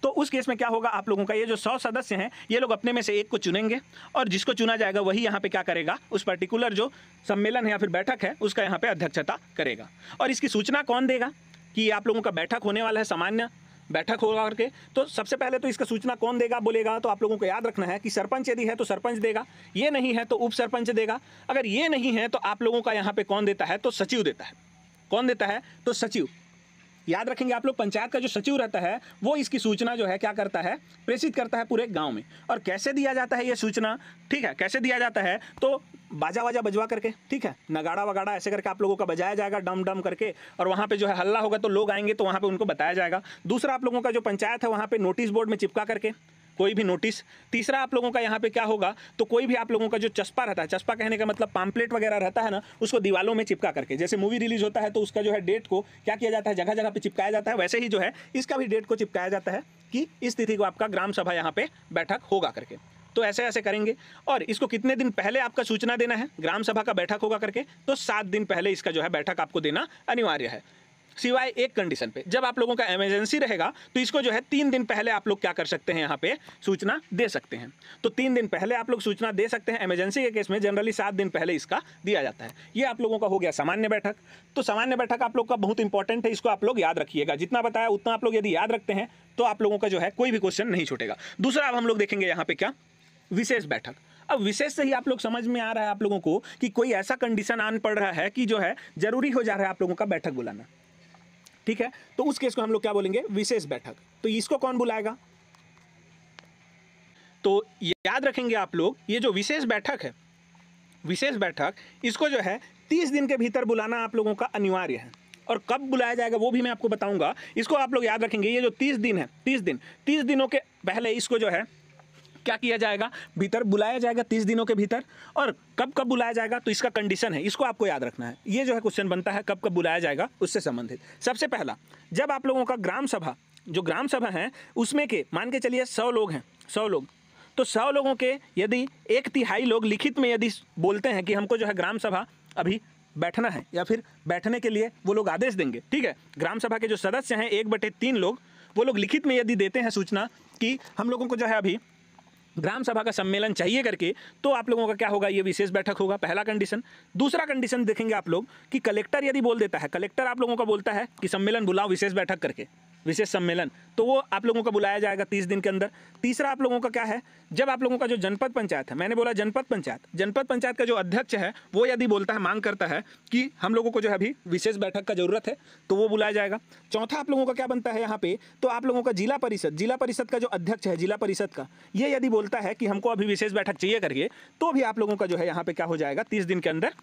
तो उस केस में क्या होगा, आप लोगों का ये जो 100 सदस्य हैं ये लोग अपने में से एक को चुनेंगे और जिसको चुना जाएगा वही यहाँ पे क्या करेगा, उस पर्टिकुलर जो सम्मेलन है या फिर बैठक है उसका यहाँ पे अध्यक्षता करेगा। और इसकी सूचना कौन देगा कि आप लोगों का बैठक होने वाला है, सामान्य बैठक होगा करके। तो सबसे पहले तो इसका सूचना कौन देगा बोलेगा, तो आप लोगों को याद रखना है कि सरपंच यदि है तो सरपंच देगा, ये नहीं है तो उप सरपंच देगा। अगर ये नहीं है तो आप लोगों का यहाँ पे कौन देता है, तो सचिव देता है। कौन देता है, तो सचिव। याद रखेंगे आप लोग, पंचायत का जो सचिव रहता है वो इसकी सूचना जो है क्या करता है, प्रेषित करता है पूरे गांव में। और कैसे दिया जाता है ये सूचना, ठीक है, कैसे दिया जाता है, तो बाजा वाजा बजवा करके, ठीक है, नगाड़ा वगाड़ा ऐसे करके आप लोगों का बजाया जाएगा डम डम करके, और वहाँ पे जो है हल्ला होगा तो लोग आएंगे तो वहाँ पे उनको बताया जाएगा। दूसरा आप लोगों का जो पंचायत है वहाँ पे नोटिस बोर्ड में चिपका करके कोई भी नोटिस। तीसरा आप लोगों का यहाँ पे क्या होगा, तो कोई भी आप लोगों का जो चस्पा रहता है, चस्पा कहने का मतलब पाम्पलेट वगैरह रहता है ना, उसको दीवालों में चिपका करके, जैसे मूवी रिलीज होता है तो उसका जो है डेट को क्या किया जाता है, जगह जगह पे चिपकाया जाता है, वैसे ही जो है इसका भी डेट को चिपकाया जाता है कि इस तिथि को आपका ग्राम सभा यहाँ पे बैठक होगा करके। तो ऐसे ऐसे करेंगे। और इसको कितने दिन पहले आपका सूचना देना है, ग्राम सभा का बैठक होगा करके, तो 7 दिन पहले इसका जो है बैठक आपको देना अनिवार्य है। सिवाय एक कंडीशन पे, जब आप लोगों का इमरजेंसी रहेगा तो इसको जो है 3 दिन पहले आप लोग क्या कर सकते हैं, यहाँ पे सूचना दे सकते हैं। तो 3 दिन पहले आप लोग सूचना दे सकते हैं। इमरजेंसी के केस में जनरली 7 दिन पहले इसका दिया जाता है। ये आप लोगों का हो गया सामान्य बैठक। तो सामान्य बैठक आप लोग का बहुत इंपॉर्टेंट है, इसको आप लोग याद रखिएगा। जितना बताया उतना आप लोग यदि याद रखते हैं तो आप लोगों का जो है कोई भी क्वेश्चन नहीं छूटेगा। दूसरा अब हम लोग देखेंगे यहाँ पे क्या, विशेष बैठक। अब विशेष से ही आप लोग समझ में आ रहा है आप लोगों को कि कोई ऐसा कंडीशन आन पड़ रहा है कि जो है जरूरी हो जा रहा है आप लोगों का बैठक बुलाना, ठीक है। तो उस केस को हम लोग क्या बोलेंगे, विशेष बैठक। तो इसको कौन बुलाएगा, तो याद रखेंगे आप लोग, ये जो विशेष बैठक है, विशेष बैठक इसको जो है 30 दिन के भीतर बुलाना आप लोगों का अनिवार्य है। और कब बुलाया जाएगा वो भी मैं आपको बताऊंगा। इसको आप लोग याद रखेंगे, ये जो 30 दिन है, 30 दिनों के पहले इसको जो है क्या किया जाएगा, भीतर बुलाया जाएगा 30 दिनों के भीतर। और कब कब बुलाया जाएगा, तो इसका कंडीशन है, इसको आपको याद रखना है। ये जो है क्वेश्चन बनता है कब कब बुलाया जाएगा उससे संबंधित। सबसे पहला, जब आप लोगों का ग्राम सभा, जो ग्राम सभा है उसमें के मान के चलिए 100 लोग हैं, 100 लोग, तो 100 लोगों के यदि 1/3 लोग लिखित में यदि बोलते हैं कि हमको जो है ग्राम सभा अभी बैठना है, या फिर बैठने के लिए वो लोग आदेश देंगे, ठीक है। ग्राम सभा के जो सदस्य हैं 1/3 लोग, वो लोग लिखित में यदि देते हैं सूचना कि हम लोगों को जो है अभी ग्राम सभा का सम्मेलन चाहिए करके, तो आप लोगों का क्या होगा, ये विशेष बैठक होगा, पहला कंडीशन। दूसरा कंडीशन देखेंगे आप लोग कि कलेक्टर यदि बोल देता है, कलेक्टर आप लोगों का बोलता है कि सम्मेलन बुलाओ विशेष बैठक करके, विशेष सम्मेलन, तो वो आप लोगों का बुलाया जाएगा 30 दिन के अंदर। तीसरा आप लोगों का क्या है, जब आप लोगों का जो जनपद पंचायत है, मैंने बोला जनपद पंचायत का जो अध्यक्ष है वो यदि बोलता है, मांग करता है कि हम लोगों को जो है अभी विशेष बैठक का जरूरत है, तो वो बुलाया जाएगा। चौथा आप लोगों का क्या बनता है यहाँ पे, तो आप लोगों का जिला परिषद का जो अध्यक्ष है जिला परिषद का, ये यदि बोलता है कि हमको अभी विशेष बैठक चाहिए करके, तो भी आप लोगों का जो है यहाँ पे क्या हो जाएगा, 30 दिन के अंदर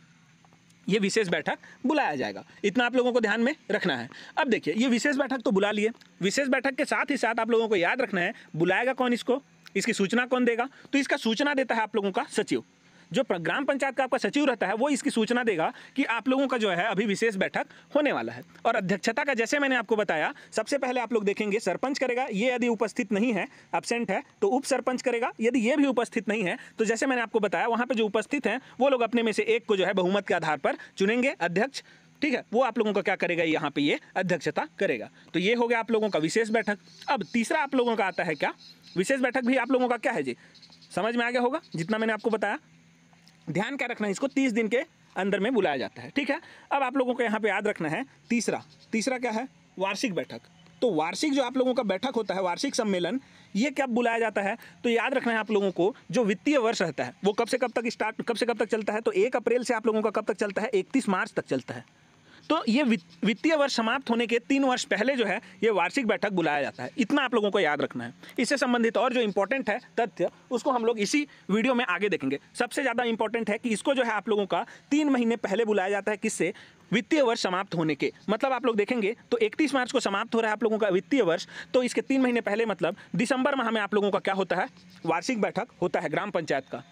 ये विशेष बैठक बुलाया जाएगा। इतना आप लोगों को ध्यान में रखना है। अब देखिए, ये विशेष बैठक तो बुला लिए, विशेष बैठक के साथ ही साथ आप लोगों को याद रखना है बुलाएगा कौन इसको, इसकी सूचना कौन देगा, तो इसका सूचना देता है आप लोगों का सचिव। जो ग्राम पंचायत का आपका सचिव रहता है वो इसकी सूचना देगा कि आप लोगों का जो है अभी विशेष बैठक होने वाला है। और अध्यक्षता का जैसे मैंने आपको बताया, सबसे पहले आप लोग देखेंगे सरपंच करेगा, ये यदि उपस्थित नहीं है, एब्सेंट है, तो उप सरपंच करेगा। यदि ये भी उपस्थित नहीं है तो जैसे मैंने आपको बताया वहाँ पर जो उपस्थित हैं वो लोग अपने में से एक को जो है बहुमत के आधार पर चुनेंगे अध्यक्ष, ठीक है। वो आप लोगों का क्या करेगा, यहाँ पे ये अध्यक्षता करेगा। तो ये हो गया आप लोगों का विशेष बैठक। अब तीसरा आप लोगों का आता है क्या, विशेष बैठक भी आप लोगों का क्या है जी, समझ में आ गया होगा जितना मैंने आपको बताया। ध्यान क्या रखना है, इसको 30 दिन के अंदर में बुलाया जाता है, ठीक है। अब आप लोगों को यहाँ पे याद रखना है तीसरा क्या है, वार्षिक बैठक। तो वार्षिक जो आप लोगों का बैठक होता है, वार्षिक सम्मेलन, ये कब बुलाया जाता है, तो याद रखना है आप लोगों को, जो वित्तीय वर्ष रहता है वो कब से कब तक चलता है, तो 1 अप्रैल से आप लोगों का कब तक चलता है, 31 मार्च तक चलता है। तो ये वित्तीय वर्ष समाप्त होने के 3 वर्ष पहले जो है ये वार्षिक बैठक बुलाया जाता है। इतना आप लोगों को याद रखना है। इससे संबंधित और जो इंपॉर्टेंट है तथ्य, उसको हम लोग इसी वीडियो में आगे देखेंगे। सबसे ज़्यादा इंपॉर्टेंट है कि इसको जो है आप लोगों का 3 महीने पहले बुलाया जाता है, किससे, वित्तीय वर्ष समाप्त होने के। मतलब आप लोग देखेंगे तो 31 मार्च को समाप्त हो रहा है आप लोगों का वित्तीय वर्ष, तो इसके 3 महीने पहले मतलब दिसंबर माह में आप लोगों का क्या होता है, वार्षिक बैठक होता है ग्राम पंचायत का,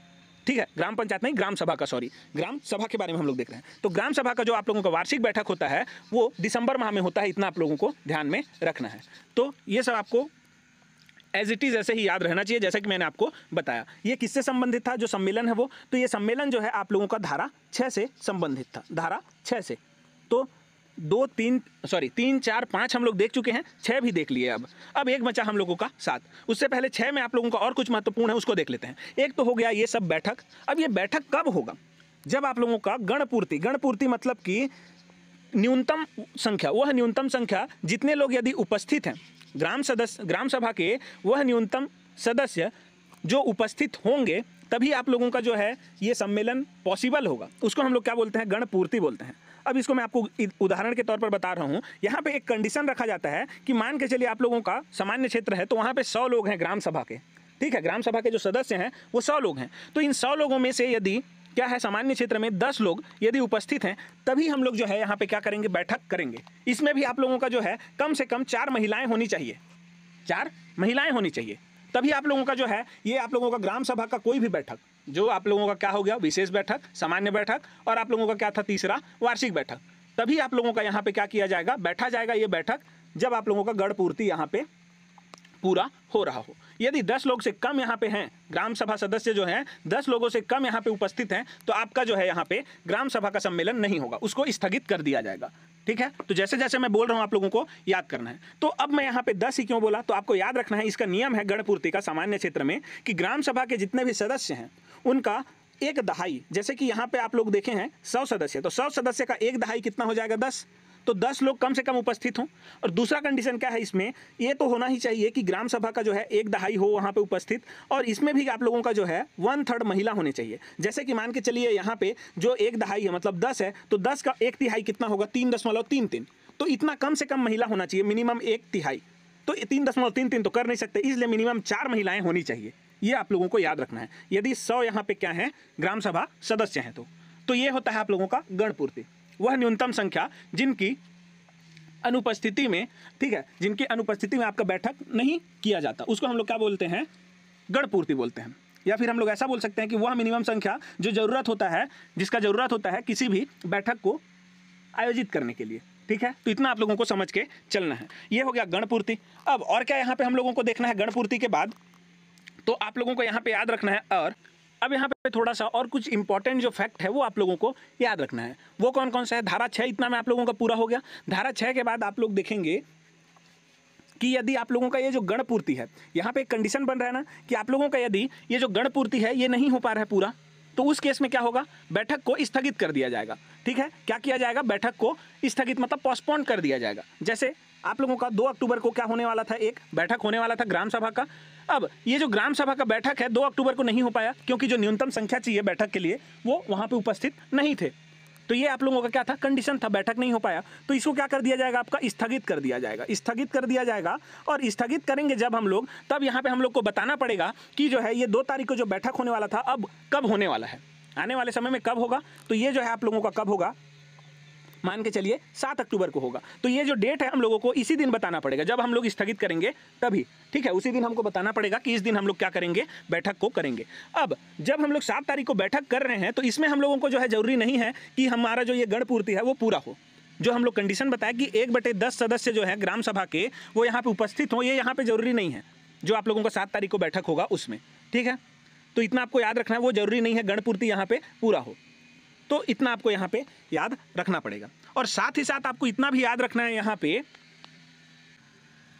ठीक है। ग्राम पंचायत नहीं, ग्राम सभा का, सॉरी, ग्राम सभा के बारे में हम लोग देख रहे हैं। तो ग्राम सभा का जो आप लोगों का वार्षिक बैठक होता है वो दिसंबर माह में होता है। इतना आप लोगों को ध्यान में रखना है। तो ये सब आपको एज इट इज़ ऐसे ही याद रहना चाहिए जैसा कि मैंने आपको बताया। ये किससे संबंधित था जो सम्मेलन है वो, तो ये सम्मेलन जो है आप लोगों का धारा 6 से संबंधित था, धारा 6 से। तो 3, 4, 5 हम लोग देख चुके हैं, 6 भी देख लिए। अब एक बचा हम लोगों का 7। उससे पहले 6 में आप लोगों का और कुछ महत्वपूर्ण है, उसको देख लेते हैं। एक तो हो गया ये सब बैठक। अब ये बैठक कब होगा, जब आप लोगों का गणपूर्ति मतलब कि न्यूनतम संख्या, वह न्यूनतम संख्या जितने लोग यदि उपस्थित हैं ग्राम सभा के, वह न्यूनतम सदस्य जो उपस्थित होंगे, तभी आप लोगों का जो है ये सम्मेलन पॉसिबल होगा। उसको हम लोग क्या बोलते हैं, गणपूर्ति बोलते हैं। अब इसको मैं आपको उदाहरण के तौर पर बता रहा हूँ। यहाँ पे एक कंडीशन रखा जाता है कि मान के चलिए आप लोगों का सामान्य क्षेत्र है, तो वहाँ पे 100 लोग हैं ग्राम सभा के, ठीक है। ग्राम सभा के जो सदस्य हैं वो 100 लोग हैं। तो इन 100 लोगों में से यदि क्या है, सामान्य क्षेत्र में 10 लोग यदि उपस्थित हैं, तभी हम लोग जो है यहाँ पे क्या करेंगे, बैठक करेंगे। इसमें भी आप लोगों का जो है कम से कम 4 महिलाएं होनी चाहिए, 4 महिलाएं होनी चाहिए, तभी आप लोगों का जो है ये आप लोगों का ग्राम सभा का कोई भी बैठक, जो आप लोगों का क्या हो गया, विशेष बैठक, सामान्य बैठक, और आप लोगों का क्या था तीसरा, वार्षिक बैठक, तभी आप लोगों का यहाँ पे क्या किया जाएगा, बैठा जाएगा ये बैठक, जब आप लोगों का गणपूर्ति यहाँ पे पूरा हो रहा हो। यदि 10 लोग से कम यहाँ पे हैं, ग्राम सभा सदस्य जो हैं 10 लोगों से कम यहाँ पे उपस्थित हैं, तो आपका जो है यहाँ पे ग्राम सभा का सम्मेलन नहीं होगा, उसको स्थगित कर दिया जाएगा। ठीक है, तो जैसे जैसे मैं बोल रहा हूँ आप लोगों को याद करना है। तो अब मैं यहाँ पे 10 ही क्यों बोला, तो आपको याद रखना है, इसका नियम है गणपूर्ति का सामान्य क्षेत्र में कि ग्राम सभा के जितने भी सदस्य हैं उनका 1/2, जैसे कि यहाँ पे आप लोग देखे हैं 100 सदस्य, तो 100 सदस्य का 1/2 कितना हो जाएगा 10, तो 10 लोग कम से कम उपस्थित हों। और दूसरा कंडीशन क्या है इसमें, ये तो होना ही चाहिए कि ग्राम सभा का जो है 1/2 हो वहाँ पे उपस्थित, और इसमें भी आप लोगों का जो है 1/3 महिला होनी चाहिए। जैसे कि मान के चलिए यहाँ पे जो 1/2 है मतलब 10 है, तो 10 का 1/3 कितना होगा 3.33, तो इतना कम से कम महिला होना चाहिए, मिनिमम 1/3, तो 3.33 तो कर नहीं सकते, इसलिए मिनिमम 4 महिलाएं होनी चाहिए। ये आप लोगों को याद रखना है यदि 100 यहाँ पे क्या है ग्राम सभा सदस्य हैं तो ये होता है आप लोगों का गणपूर्ति, वह न्यूनतम संख्या जिनकी अनुपस्थिति में, ठीक है, जिनकी अनुपस्थिति में आपका बैठक नहीं किया जाता, उसको हम लोग क्या बोलते हैं, गणपूर्ति बोलते हैं। या फिर हम लोग ऐसा बोल सकते हैं कि वह मिनिमम संख्या जो जरूरत होता है, जिसका जरूरत होता है किसी भी बैठक को आयोजित करने के लिए। ठीक है, तो इतना आप लोगों को समझ के चलना है। ये हो गया गणपूर्ति। अब और क्या यहाँ पे हम लोगों को देखना है गणपूर्ति के बाद, तो आप लोगों को यहाँ पे याद रखना है। और अब यहाँ पे थोड़ा सा और कुछ इंपॉर्टेंट जो फैक्ट है वो आप लोगों को याद रखना है। वो कौन कौन सा है, धारा 6 इतना में आप लोगों का पूरा हो गया। धारा 6 के बाद आप लोग देखेंगे कि यदि आप लोगों का ये जो गणपूर्ति है, यहाँ पे एक कंडीशन बन रहा है ना कि आप लोगों का यदि ये जो गणपूर्ति है ये नहीं हो पा रहा है पूरा, तो उस केस में क्या होगा, बैठक को स्थगित कर दिया जाएगा। ठीक है, क्या किया जाएगा, बैठक को स्थगित मतलब पोस्टपोन कर दिया जाएगा। जैसे आप लोगों का 2 अक्टूबर को क्या होने वाला था, एक बैठक होने वाला था ग्राम सभा का। अब ये जो ग्राम सभा का बैठक है 2 अक्टूबर को नहीं हो पाया क्योंकि जो न्यूनतम संख्या चाहिए बैठक के लिए वो वहाँ पे उपस्थित नहीं थे। तो ये आप लोगों का क्या था, कंडीशन था, बैठक नहीं हो पाया, तो इसको क्या कर दिया जाएगा, आपका स्थगित कर दिया जाएगा, स्थगित कर दिया जाएगा। और स्थगित करेंगे जब हम लोग, तब यहाँ पे हम लोग को बताना पड़ेगा कि जो है ये 2 तारीख को जो बैठक होने वाला था अब कब होने वाला है, आने वाले समय में कब होगा। तो ये जो है आप लोगों का कब होगा, मान के चलिए 7 अक्टूबर को होगा। तो ये जो डेट है हम लोगों को इसी दिन बताना पड़ेगा, जब हम लोग स्थगित करेंगे तभी। ठीक है, उसी दिन हमको बताना पड़ेगा कि इस दिन हम लोग क्या करेंगे, बैठक को करेंगे। अब जब हम लोग 7 तारीख को बैठक कर रहे हैं तो इसमें हम लोगों को जो है जरूरी नहीं है कि हमारा जो ये गणपूर्ति है वो पूरा हो। जो हम लोग कंडीशन बताया कि 1/10 सदस्य जो है ग्राम सभा के वो यहाँ पे उपस्थित हो, ये यहाँ पे जरूरी नहीं है। जो आप लोगों का 7 तारीख को बैठक होगा उसमें, ठीक है, तो इतना आपको याद रखना है, वो जरूरी नहीं है गणपूर्ति यहाँ पे पूरा हो। तो इतना आपको यहाँ पे याद रखना पड़ेगा। और साथ ही साथ आपको इतना भी याद रखना है यहाँ पे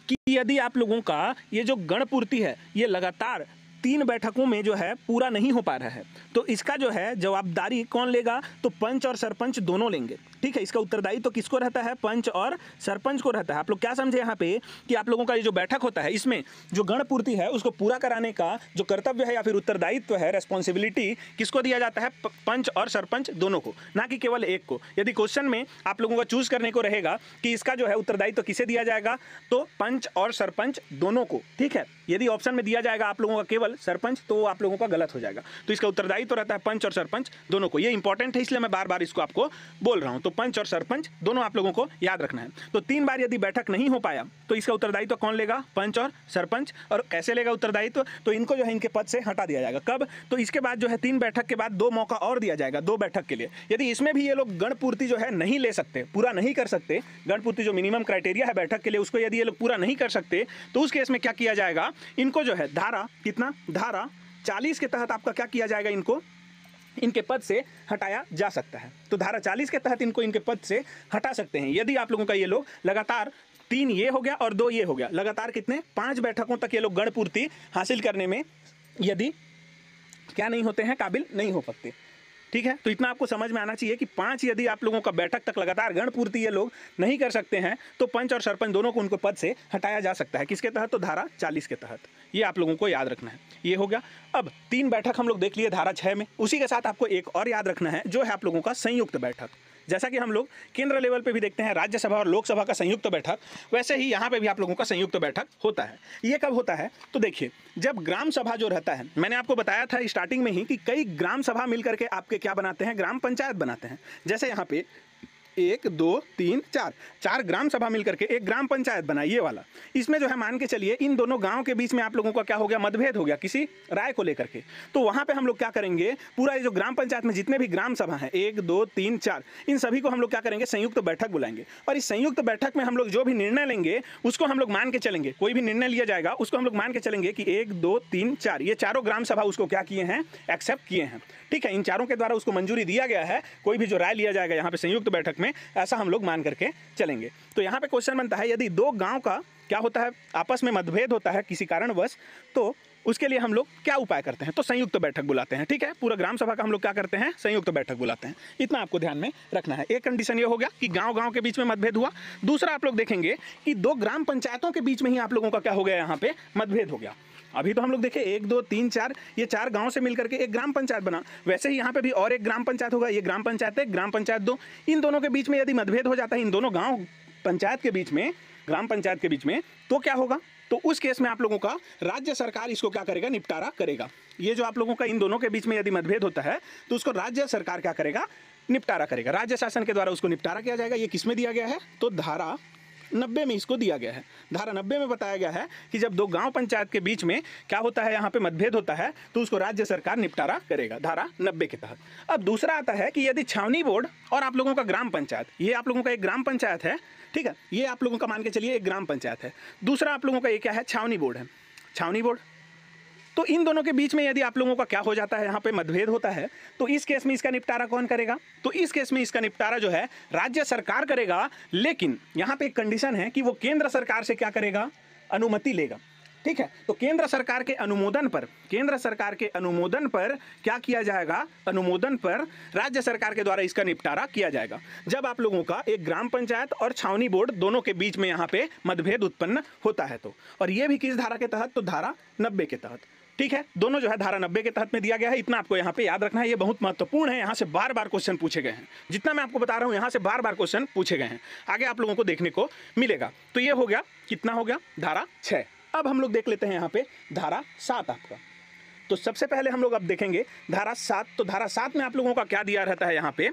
कि यदि आप लोगों का ये जो गणपूर्ति है ये लगातार 3 बैठकों में जो है पूरा नहीं हो पा रहा है, तो इसका जो है जवाबदारी कौन लेगा, तो पंच और सरपंच दोनों लेंगे। ठीक है, इसका उत्तरदायित्व तो किसको रहता है, पंच और सरपंच को रहता है। आप लोग क्या समझे यहाँ पे कि आप लोगों का ये जो बैठक होता है इसमें जो गणपूर्ति है उसको पूरा कराने का जो कर्तव्य है या फिर उत्तरदायित्व है, रेस्पॉन्सिबिलिटी किसको दिया जाता है, पंच और सरपंच दोनों को, ना कि केवल एक को। यदि क्वेश्चन में आप लोगों को चूज करने को रहेगा कि इसका जो है उत्तरदायित्व किसे दिया जाएगा, तो पंच और सरपंच दोनों को। ठीक है, यदि ऑप्शन में दिया जाएगा आप लोगों का केवल सरपंच, तो आप लोगों का गलत हो जाएगा। तो इसका उत्तरदायित्व तो रहता है पंच और सरपंच दोनों को। ये इंपॉर्टेंट है इसलिए मैं बार बार इसको आपको बोल रहा हूं। तो पंच और सरपंच दोनों आप लोगों को याद रखना है। तो 3 बार यदि बैठक नहीं हो पाया तो इसका उत्तरदायित्व कौन लेगा, पंच और सरपंच। और कैसे लेगा उत्तरदायित्व, तो इनको जो है इनके पद से हटा दिया जाएगा। कब, तो इसके बाद जो है 3 बैठक के बाद 2 मौका और दिया जाएगा 2 बैठक के लिए। यदि इसमें भी ये लोग गणपूर्ति जो है नहीं ले सकते, पूरा नहीं कर सकते, गणपूर्ति जो मिनिमम क्राइटेरिया है बैठक के लिए उसको यदि ये लोग पूरा नहीं कर सकते, तो उस केस में क्या किया जाएगा, इनको जो है धारा कितना, धारा 40 के तहत आपका क्या किया जाएगा, इनको इनके पद से हटाया जा सकता है। तो धारा 40 के तहत इनको इनके पद से हटा सकते हैं यदि आप लोगों का ये लोग लगातार 3 ये हो गया और 2 ये हो गया, लगातार कितने 5 बैठकों तक ये लोग गणपूर्ति हासिल करने में यदि क्या नहीं होते हैं, काबिल नहीं हो सकते। ठीक है, तो इतना आपको समझ में आना चाहिए कि 5 यदि आप लोगों का बैठक तक लगातार गणपूर्ति ये लोग नहीं कर सकते हैं तो पंच और सरपंच दोनों को उनको पद से हटाया जा सकता है। किसके तहत, तो धारा 40 के तहत। ये आप लोगों को याद रखना है। ये हो गया। अब 3 बैठक हम लोग देख लिए धारा 6 में। उसी के साथ आपको एक और याद रखना है जो है आप लोगों का संयुक्त बैठक। जैसा कि हम लोग केंद्र लेवल पे भी देखते हैं राज्यसभा और लोकसभा का संयुक्त बैठक, वैसे ही यहाँ पे भी आप लोगों का संयुक्त बैठक होता है। ये कब होता है, तो देखिए जब ग्राम सभा जो रहता है, मैंने आपको बताया था स्टार्टिंग में ही कि कई ग्राम सभा मिल करके आपके क्या बनाते हैं, ग्राम पंचायत बनाते हैं। जैसे यहाँ पे 1 2 3 4 4 ग्राम सभा मिलकर के एक ग्राम पंचायत बना, ये वाला। इसमें जो है मान के चलिए इन दोनों गांव के बीच में आप लोगों का क्या हो गया, मतभेद हो गया किसी राय को लेकर के। तो वहां पे हम लोग क्या करेंगे, पूरा ये जो ग्राम पंचायत में जितने भी ग्राम सभा हैं 1 2 3 4, इन सभी को हम लोग क्या करेंगे, संयुक्त बैठक बुलाएंगे। और इस संयुक्त बैठक में हम लोग जो भी निर्णय लेंगे उसको हम लोग मान के चलेंगे, कोई भी निर्णय लिया जाएगा उसको हम लोग मान के चलेंगे कि 1 2 3 4 ये चारों ग्राम सभा उसको क्या किए हैं, एक्सेप्ट किए हैं। ठीक है, इन चारों के द्वारा उसको मंजूरी दिया गया है। कोई भी जो राय लिया जाएगा यहाँ पे संयुक्त बैठक में, ऐसा हम लोग मान करके चलेंगे। तो यहाँ पे क्वेश्चन बनता है, यदि दो गांव का क्या होता है, आपस में मतभेद होता है किसी कारणवश, तो उसके लिए हम लोग क्या उपाय करते हैं, तो संयुक्त बैठक बुलाते हैं। ठीक है, पूरा ग्राम सभा का हम लोग क्या करते हैं, संयुक्त बैठक बुलाते हैं। इतना आपको ध्यान में रखना है। एक कंडीशन ये हो गया कि गांव-गांव के बीच में मतभेद हुआ। दूसरा आप लोग देखेंगे कि दो ग्राम पंचायतों के बीच में ही आप लोगों का क्या हो गया, यहाँ पे मतभेद हो गया। अभी तो हम लोग देखें 1 2 3 4 ये 4 गांव से मिलकर के एक ग्राम पंचायत बना, वैसे ही यहाँ पे भी और एक ग्राम पंचायत होगा। ये ग्राम पंचायत 1 ग्राम पंचायत 2, इन दोनों के बीच में यदि मतभेद हो जाता है, इन दोनों गांव पंचायत के बीच में, ग्राम पंचायत के बीच में, तो क्या होगा, तो उस केस में आप लोगों का राज्य सरकार इसको क्या करेगा, निपटारा करेगा। ये जो आप लोगों का इन दोनों के बीच में यदि मतभेद होता है तो उसको राज्य सरकार क्या करेगा, निपटारा करेगा। राज्य शासन के द्वारा उसको निपटारा किया जाएगा। ये किस में दिया गया है, तो धारा 90 में इसको दिया गया है। धारा 90 में बताया गया है कि जब दो गांव पंचायत के बीच में क्या होता है, यहाँ पे मतभेद होता है, तो उसको राज्य सरकार निपटारा करेगा, धारा 90 के तहत। अब दूसरा आता है कि यदि छावनी बोर्ड और आप लोगों का ग्राम पंचायत, ये आप लोगों का एक ग्राम पंचायत है, ठीक है, ये आप लोगों का मान के चलिए एक ग्राम पंचायत है। दूसरा आप लोगों का ये क्या है, छावनी बोर्ड है, छावनी बोर्ड। तो इन दोनों के बीच में यदि आप लोगों का क्या हो जाता है, यहाँ पे मतभेद होता है, तो इस केस में इसका निपटारा कौन करेगा, तो इस केस में इसका निपटारा जो है राज्य सरकार करेगा। लेकिन यहाँ पे एक कंडीशन है कि वो केंद्र सरकार से क्या करेगा, अनुमति लेगा। ठीक है, तो केंद्र सरकार के अनुमोदन पर, केंद्र सरकार के अनुमोदन पर क्या किया जाएगा, अनुमोदन पर राज्य सरकार के द्वारा इसका निपटारा किया जाएगा। जब आप लोगों का एक ग्राम पंचायत और छावनी बोर्ड दोनों के बीच में यहाँ पे मतभेद उत्पन्न होता है तो, और ये भी किस धारा के तहत, तो धारा 90 के तहत। ठीक है, दोनों जो है धारा 90 के तहत में दिया गया है। इतना आपको यहाँ पे याद रखना है, ये बहुत महत्वपूर्ण है। यहाँ से बार बार क्वेश्चन पूछे गए हैं, जितना मैं आपको बता रहा हूँ यहाँ से बार बार क्वेश्चन पूछे गए हैं, आगे आप लोगों को देखने को मिलेगा। तो ये हो गया, कितना हो गया, धारा 6। अब हम लोग देख लेते हैं यहाँ पे धारा 7 आपका। तो सबसे पहले हम लोग अब देखेंगे धारा 7। तो धारा 7 में आप लोगों का क्या दिया रहता है यहाँ पे,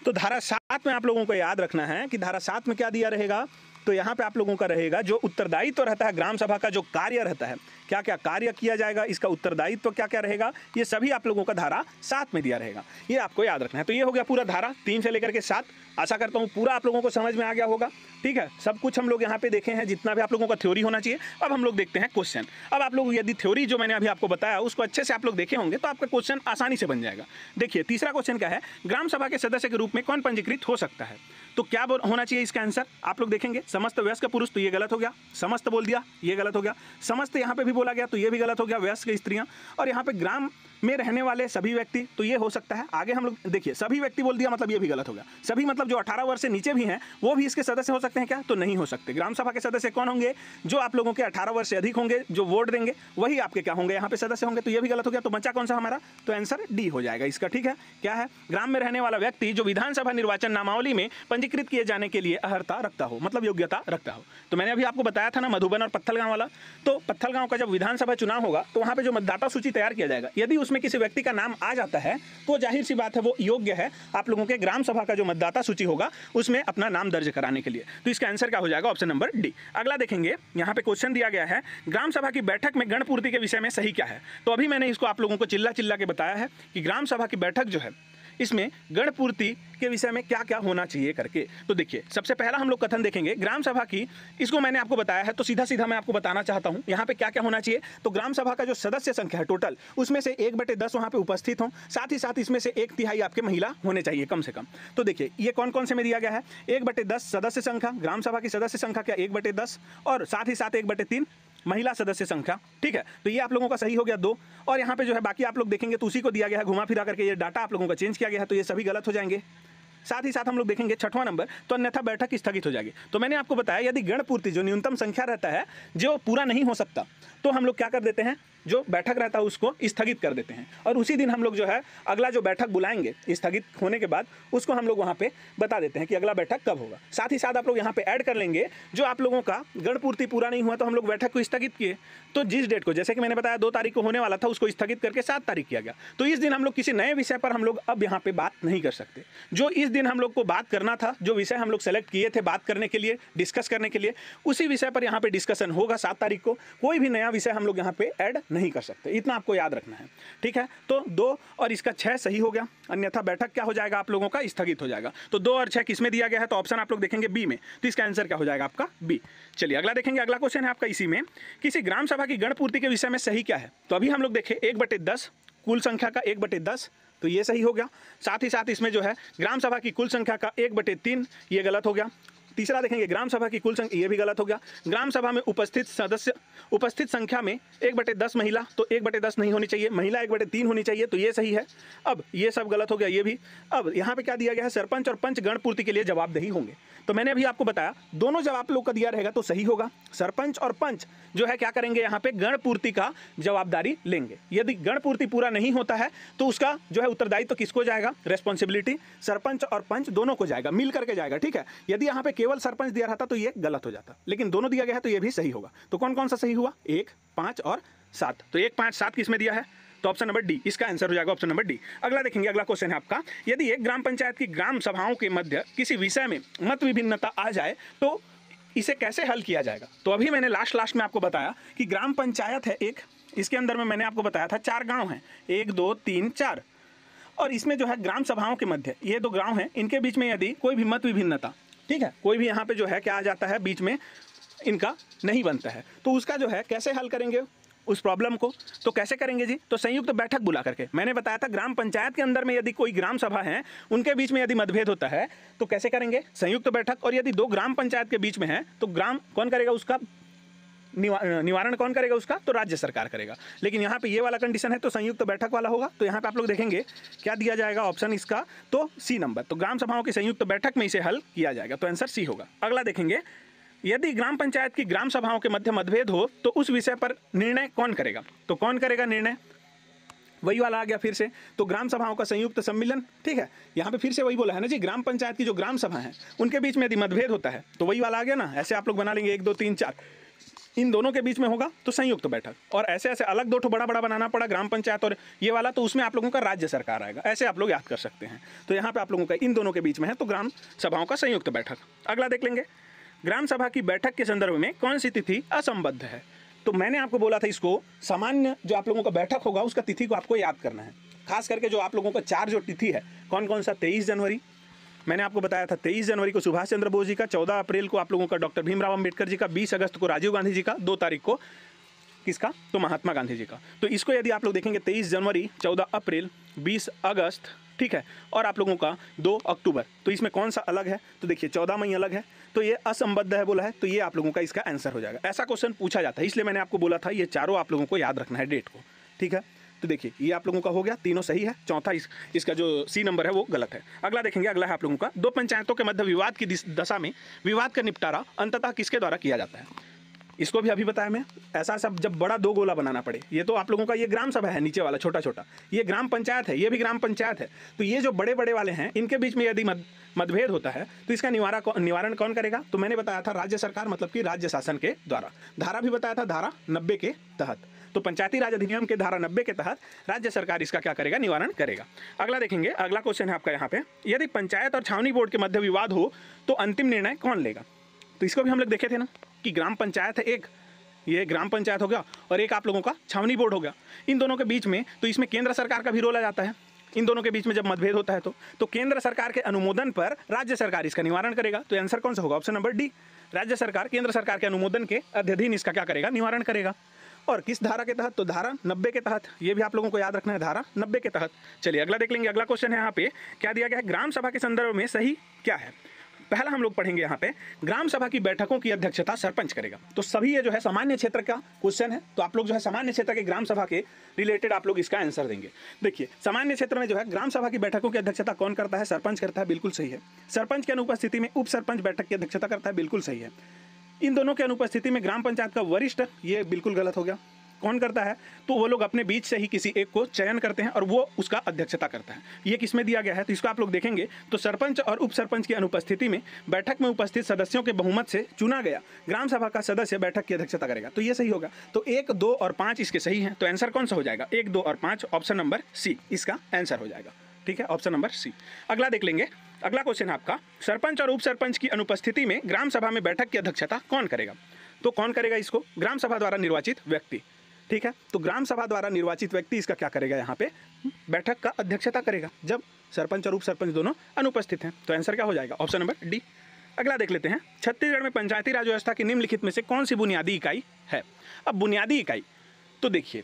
तो धारा 7 में आप लोगों को याद रखना है कि धारा 7 में क्या दिया रहेगा, तो यहाँ पे आप लोगों का रहेगा जो उत्तरदायित्व रहता है ग्राम सभा का, जो कार्य रहता है, क्या क्या कार्य किया जाएगा, इसका उत्तरदायित्व क्या क्या रहेगा, ये सभी आप लोगों का धारा 7 में दिया रहेगा। ये आपको याद रखना है। तो ये हो गया पूरा धारा 3 से लेकर के 7। आशा करता हूँ पूरा आप लोगों को समझ में आ गया होगा। ठीक है, सब कुछ हम लोग यहाँ पे देखे हैं, जितना भी आप लोगों का थ्योरी होना चाहिए। अब हम लोग देखते हैं क्वेश्चन। अब आप लोग यदि थ्योरी जो मैंने अभी आपको बताया उसको अच्छे से आप लोग देखे होंगे तो आपका क्वेश्चन आसानी से बन जाएगा। देखिए तीसरा क्वेश्चन क्या है, ग्राम सभा के सदस्य के रूप में कौन पंजीकृत हो सकता है, तो क्या होना चाहिए इसका आंसर, आप लोग देखेंगे समस्त वयस्क पुरुष, तो ये गलत हो गया, समस्त बोल दिया, ये गलत हो गया, समस्त यहाँ पे भी बोला गया तो ये भी गलत हो गया, वयस्क स्त्रियाँ, और यहाँ पे ग्राम में रहने वाले सभी व्यक्ति, तो ये हो सकता है। आगे हम लोग देखिए सभी व्यक्ति बोल दिया, मतलब ये भी गलत हो गया। सभी मतलब जो 18 वर्ष से नीचे भी हैं वो भी इसके सदस्य हो सकते हैं क्या, तो नहीं हो सकते। ग्राम सभा के सदस्य कौन होंगे, जो आप लोगों के 18 वर्ष से अधिक होंगे, जो वोट देंगे वही आपके क्या होंगे, यहाँ पे सदस्य होंगे। तो ये भी गलत हो गया। तो बचा कौन सा हमारा, तो आंसर डी हो जाएगा इसका। ठीक है, क्या है, ग्राम में रहने वाला व्यक्ति जो विधानसभा निर्वाचन नामावली में पंजीकृत किए जाने के लिए अर्हता रखता हो, मतलब योग्यता रखता हो। तो मैंने अभी आपको बताया था ना मधुबन और पत्थलगांव वाला, तो पत्थलगांव का जब विधानसभा चुनाव होगा तो वहाँ पे जो मतदाता सूची तैयार किया जाएगा, यदि उसमें किसी व्यक्ति का नाम आ जाता है तो जाहिर सी बात है वो योग्य है आप लोगों के ग्राम सभा का जो मतदाता सूची होगा उसमें अपना नाम दर्ज कराने के लिए। तो इसका आंसर क्या हो जाएगा, ऑप्शन नंबर डी। अगला देखेंगे, यहाँ पे क्वेश्चन दिया गया है ग्राम सभा की बैठक में गणपूर्ति के विषय में सही क्या है। तो अभी मैंने इसको आप लोगों को चिल्ला चिल्ला के बताया है कि ग्राम सभा की बैठक जो है इसमें गणपूर्ति के विषय में क्या क्या होना चाहिए करके। तो देखिए सबसे पहला हम लोग कथन देखेंगे ग्राम सभा की, इसको मैंने आपको बताया है तो सीधा सीधा मैं आपको बताना चाहता हूं यहाँ पे क्या क्या होना चाहिए। तो ग्राम सभा का जो सदस्य संख्या है टोटल, उसमें से 1/10 वहाँ पे उपस्थित हों, साथ ही साथ इसमें से 1/3 आपके महिला होने चाहिए कम से कम। तो देखिए ये कौन कौन से में दिया गया है, 1/10 सदस्य संख्या, ग्राम सभा की सदस्य संख्या क्या 1/10, और साथ ही साथ 1/3 महिला सदस्य संख्या। ठीक है, तो ये आप लोगों का सही हो गया 2। और यहाँ पे जो है बाकी आप लोग देखेंगे तो उसी को दिया गया है, घुमा फिरा करके ये डाटा आप लोगों का चेंज किया गया है, तो ये सभी गलत हो जाएंगे। साथ ही साथ हम लोग देखेंगे 6वां नंबर, तो अन्यथा बैठक स्थगित हो जाएगी। तो मैंने आपको बताया यदि गणपूर्ति जो न्यूनतम संख्या रहता है जो पूरा नहीं हो सकता, तो हम लोग क्या कर देते हैं, जो बैठक रहता है उसको स्थगित कर देते हैं और उसी दिन हम लोग जो है अगला जो बैठक बुलाएंगे स्थगित होने के बाद उसको हम लोग वहाँ पे बता देते हैं कि अगला बैठक कब होगा। साथ ही साथ आप लोग यहाँ पे ऐड कर लेंगे जो आप लोगों का गण पूर्ति पूरा नहीं हुआ तो हम लोग बैठक को स्थगित किए, तो जिस डेट को जैसे कि मैंने बताया 2 तारीख को होने वाला था उसको स्थगित करके 7 तारीख किया गया, तो इस दिन हम लोग किसी नए विषय पर हम लोग अब यहाँ पे बात नहीं कर सकते। जो इस दिन हम लोग को बात करना था, जो विषय हम लोग सेलेक्ट किए थे बात करने के लिए, डिस्कस करने के लिए, उसी विषय पर यहाँ पे डिस्कशन होगा 7 तारीख को। कोई भी नया विषय हम लोग यहाँ पे ऐड नहीं कर सकते, इतना आपको याद रखना है, ठीक है। तो 2 और इसका 6 सही हो गया, अन्यथा बैठक क्या हो जाएगा आप लोगों का स्थगित हो जाएगा। तो 2 और 6 किसमें दिया गया है, तो ऑप्शन आप लोग देखेंगे बी में, तो इसका आंसर क्या हो जाएगा आपका बी। चलिए अगला देखेंगे, अगला क्वेश्चन है आपका इसी में, किसी ग्राम सभा की गण पूर्ति के विषय में सही क्या है। तो अभी हम लोग देखें 1/10 कुल संख्या का 1/10, तो ये सही हो गया। साथ ही साथ इसमें जो है ग्राम सभा की कुल संख्या का 1/3 ये गलत हो गया। तीसरा देखेंगे ग्राम सभा की कुल संख्या, ये भी गलत हो गया। ग्राम सभा में उपस्थित संख्या में 1/10 महिला, तो 1/10 नहीं होनी चाहिए, महिला 1/3 होनी चाहिए, तो ये सही है। अब ये सब गलत हो गया, ये भी। अब यहाँ पे क्या दिया गया है, सरपंच और पंच गण पूर्ति के लिए जवाबदेही होंगे। तो मैंने अभी आपको बताया दोनों जब आप लोग का दिया रहेगा तो सही होगा। सरपंच और पंच जो है क्या करेंगे, यहाँ पे गण पूर्ति का जवाबदारी लेंगे। यदि गण पूर्ति पूरा नहीं होता है तो उसका जो है उत्तरदायित्व तो किसको जाएगा, रेस्पॉन्सिबिलिटी सरपंच और पंच दोनों को जाएगा, मिल करके जाएगा, ठीक है। यदि यहाँ पे केवल सरपंच दिया रहता तो ये गलत हो जाता, लेकिन दोनों दिया गया है तो ये भी सही होगा। तो कौन कौन सा सही हुआ, 1, 5 और 7। तो 1, 5, 7 किसमें दिया है, तो ऑप्शन नंबर डी, इसका आंसर हो जाएगा ऑप्शन नंबर डी। अगला देखेंगे, अगला क्वेश्चन है आपका, यदि एक ग्राम पंचायत की ग्राम सभाओं के मध्य किसी विषय में मत विभिन्नता आ जाए तो इसे कैसे हल किया जाएगा। तो अभी मैंने लास्ट में आपको बताया कि ग्राम पंचायत है एक, इसके अंदर में मैंने आपको बताया था 4 गाँव हैं, 1, 2, 3, 4, और इसमें जो है ग्राम सभाओं के मध्य ये 2 गाँव हैं, इनके बीच में यदि कोई भी मत विभिन्नता, ठीक है, कोई भी यहाँ पे जो है क्या आ जाता है बीच में इनका नहीं बनता है, तो उसका जो है कैसे हल करेंगे उस प्रॉब्लम को, तो कैसे करेंगे जी, तो संयुक्त बैठक बुला करके। मैंने बताया था ग्राम पंचायत के अंदर में यदि कोई ग्राम सभा है उनके बीच में यदि मतभेद होता है तो कैसे करेंगे, संयुक्त बैठक। और यदि 2 ग्राम पंचायत के बीच में है तो ग्राम कौन करेगा उसका निवारण कौन करेगा उसका, तो राज्य सरकार करेगा। लेकिन यहाँ पे ये वाला कंडीशन है तो संयुक्त बैठक वाला होगा। तो यहाँ पे आप लोग देखेंगे क्या दिया जाएगा ऑप्शन इसका, तो सी नंबर, तो ग्राम सभाओं की संयुक्त बैठक में इसे हल किया जाएगा, तो आंसर सी होगा। अगला देखेंगे, यदि ग्राम पंचायत की ग्राम सभाओं के मध्य मतभेद हो तो उस विषय पर निर्णय कौन करेगा। तो कौन करेगा निर्णय, वही वाला आ गया फिर से, तो ग्राम सभाओं का संयुक्त सम्मिलन, ठीक है। यहाँ पे फिर से वही बोला है ना जी, ग्राम पंचायत की जो ग्राम सभा है उनके बीच में यदि मतभेद होता है तो वही वाला आ गया ना। ऐसे आप लोग बना लेंगे 1, 2, 3, 4, इन दोनों के बीच में होगा तो संयुक्त बैठक, और ऐसे ऐसे अलग 2 बड़ा बड़ा बनाना पड़ा ग्राम पंचायत और ये वाला, तो उसमें आप लोगों का राज्य सरकार आएगा। ऐसे आप लोग याद कर सकते हैं। तो यहाँ पे आप लोगों का इन दोनों के बीच में है तो ग्राम सभाओं का संयुक्त बैठक। अगला देख लेंगे, ग्राम सभा की बैठक के संदर्भ में कौन सी तिथि असंबद्ध है। तो मैंने आपको बोला था इसको सामान्य जो आप लोगों का बैठक होगा उसका तिथि को आपको याद करना है। खास करके जो आप लोगों का 4 जो तिथि है कौन कौन सा, 23 जनवरी मैंने आपको बताया था, 23 जनवरी को सुभाष चंद्र बोस जी का, 14 अप्रैल को आप लोगों का डॉक्टर भीमराव अंबेडकर जी का, 20 अगस्त को राजीव गांधी जी का, 2 तारीख को किसका, तो महात्मा गांधी जी का। तो इसको यदि आप लोग देखेंगे 23 जनवरी, 14 अप्रैल, 20 अगस्त, ठीक है, और आप लोगों का 2 अक्टूबर, तो इसमें कौन सा अलग है, तो देखिए 14 मई अलग है, तो ये असंबद्ध है बोला है, तो ये आप लोगों का इसका आंसर हो जाएगा। ऐसा क्वेश्चन पूछा जाता है, इसलिए मैंने आपको बोला था ये चारों आप लोगों को याद रखना है डेट को, ठीक है। तो देखिए ये आप लोगों का हो गया, तीनों सही है, चौथा इसका जो सी नंबर है वो गलत है। अगला देखेंगे, अगला है आप लोगों का, 2 पंचायतों के मध्य विवाद की दशा में विवाद का निपटारा अंततः किसके द्वारा किया जाता है। इसको भी अभी बताया मैं, ऐसा सब जब बड़ा 2 गोला बनाना पड़े, ये तो आप लोगों का ये ग्राम सभा है, नीचे वाला छोटा छोटा ये ग्राम पंचायत है, ये भी ग्राम पंचायत है, तो ये जो बड़े बड़े वाले हैं इनके बीच में यदि मतभेद होता है तो इसका निवारण कौन करेगा। तो मैंने बताया था राज्य सरकार, मतलब कि राज्य शासन के द्वारा। धारा भी बताया था, धारा 90 के तहत, तो पंचायती राज अधिनियम के धारा 90 के तहत राज्य सरकार इसका क्या करेगा, निवारण करेगा। अगला देखेंगे, अगला क्वेश्चन है आपका यहाँ पे, यदि पंचायत और छावनी बोर्ड के मध्य विवाद हो तो अंतिम निर्णय कौन लेगा। तो इसको भी हम लोग देखे थे ना कि ग्राम पंचायत है एक, ये ग्राम पंचायत हो गया, और एक आप लोगों का छावनी बोर्ड हो गया। इन दोनों के बीच में तो इसमें केंद्र सरकार का भी रोल आ जाता है। इन दोनों के बीच में जब मतभेद होता है तो केंद्र सरकार के अनुमोदन पर राज्य सरकार इसका निवारण करेगा। तो आंसर कौन सा होगा, ऑप्शन नंबर डी, राज्य सरकार केंद्र सरकार के अनुमोदन के अध्ययन इसका क्या करेगा, निवारण करेगा। और किस धारा के तहत, तो धारा 90 के तहत, ये भी आप लोगों को याद रखना है, धारा 90 के तहत। चलिए अगला देख लेंगे, अगला क्वेश्चन है यहाँ पे क्या दिया गया है, ग्राम सभा के संदर्भ में सही क्या है। पहला हम लोग पढ़ेंगे यहाँ पे, ग्राम सभा की बैठकों की अध्यक्षता सरपंच करेगा। तो सभी ये जो है सामान्य क्षेत्र का क्वेश्चन है, तो आप लोग जो है सामान्य क्षेत्र के ग्राम सभा के रिलेटेड आप लोग इसका आंसर देंगे। देखिए सामान्य क्षेत्र में जो है ग्राम सभा की बैठकों की अध्यक्षता कौन करता है, सरपंच करता है, बिल्कुल सही है। सरपंच की अनुपस्थिति में उप सरपंच बैठक की अध्यक्षता करता है, बिल्कुल सही है। इन दोनों की अनुपस्थिति में ग्राम पंचायत का वरिष्ठ, ये बिल्कुल गलत हो गया। कौन करता है? तो वो लोग अपने बीच से ही किसी एक को चयन करते हैं और वो उसका अध्यक्षता करता है। ये किसमें दिया गया है? तो इसको आप लोग देखेंगे तो सरपंच और उप सरपंच की अनुपस्थिति में बैठक में उपस्थित सदस्यों के बहुमत से चुना गया ग्राम सभा का सदस्य बैठक की अध्यक्षता करेगा। तो ये सही होगा। तो 1, 2 और 5 इसके सही हैं। तो आंसर कौन सा हो जाएगा? 1, 2 और 5, ऑप्शन नंबर सी इसका आंसर हो जाएगा। ठीक है, ऑप्शन नंबर सी। अगला देख लेंगे। अगला क्वेश्चन है आपका, सरपंच और उप सरपंच की अनुपस्थिति में ग्राम सभा में बैठक की अध्यक्षता कौन करेगा? तो कौन करेगा इसको? ग्राम सभा द्वारा निर्वाचित व्यक्ति। ठीक है, तो ग्राम सभा द्वारा निर्वाचित व्यक्ति इसका क्या करेगा? यहाँ पे बैठक का अध्यक्षता करेगा जब सरपंच और उप सरपंच दोनों अनुपस्थित हैं। तो आंसर क्या हो जाएगा? Option number D. अगला देख लेते हैं, छत्तीसगढ़ में पंचायती राज व्यवस्था की निम्नलिखित में से कौन सी बुनियादी इकाई है? अब बुनियादी इकाई तो देखिए,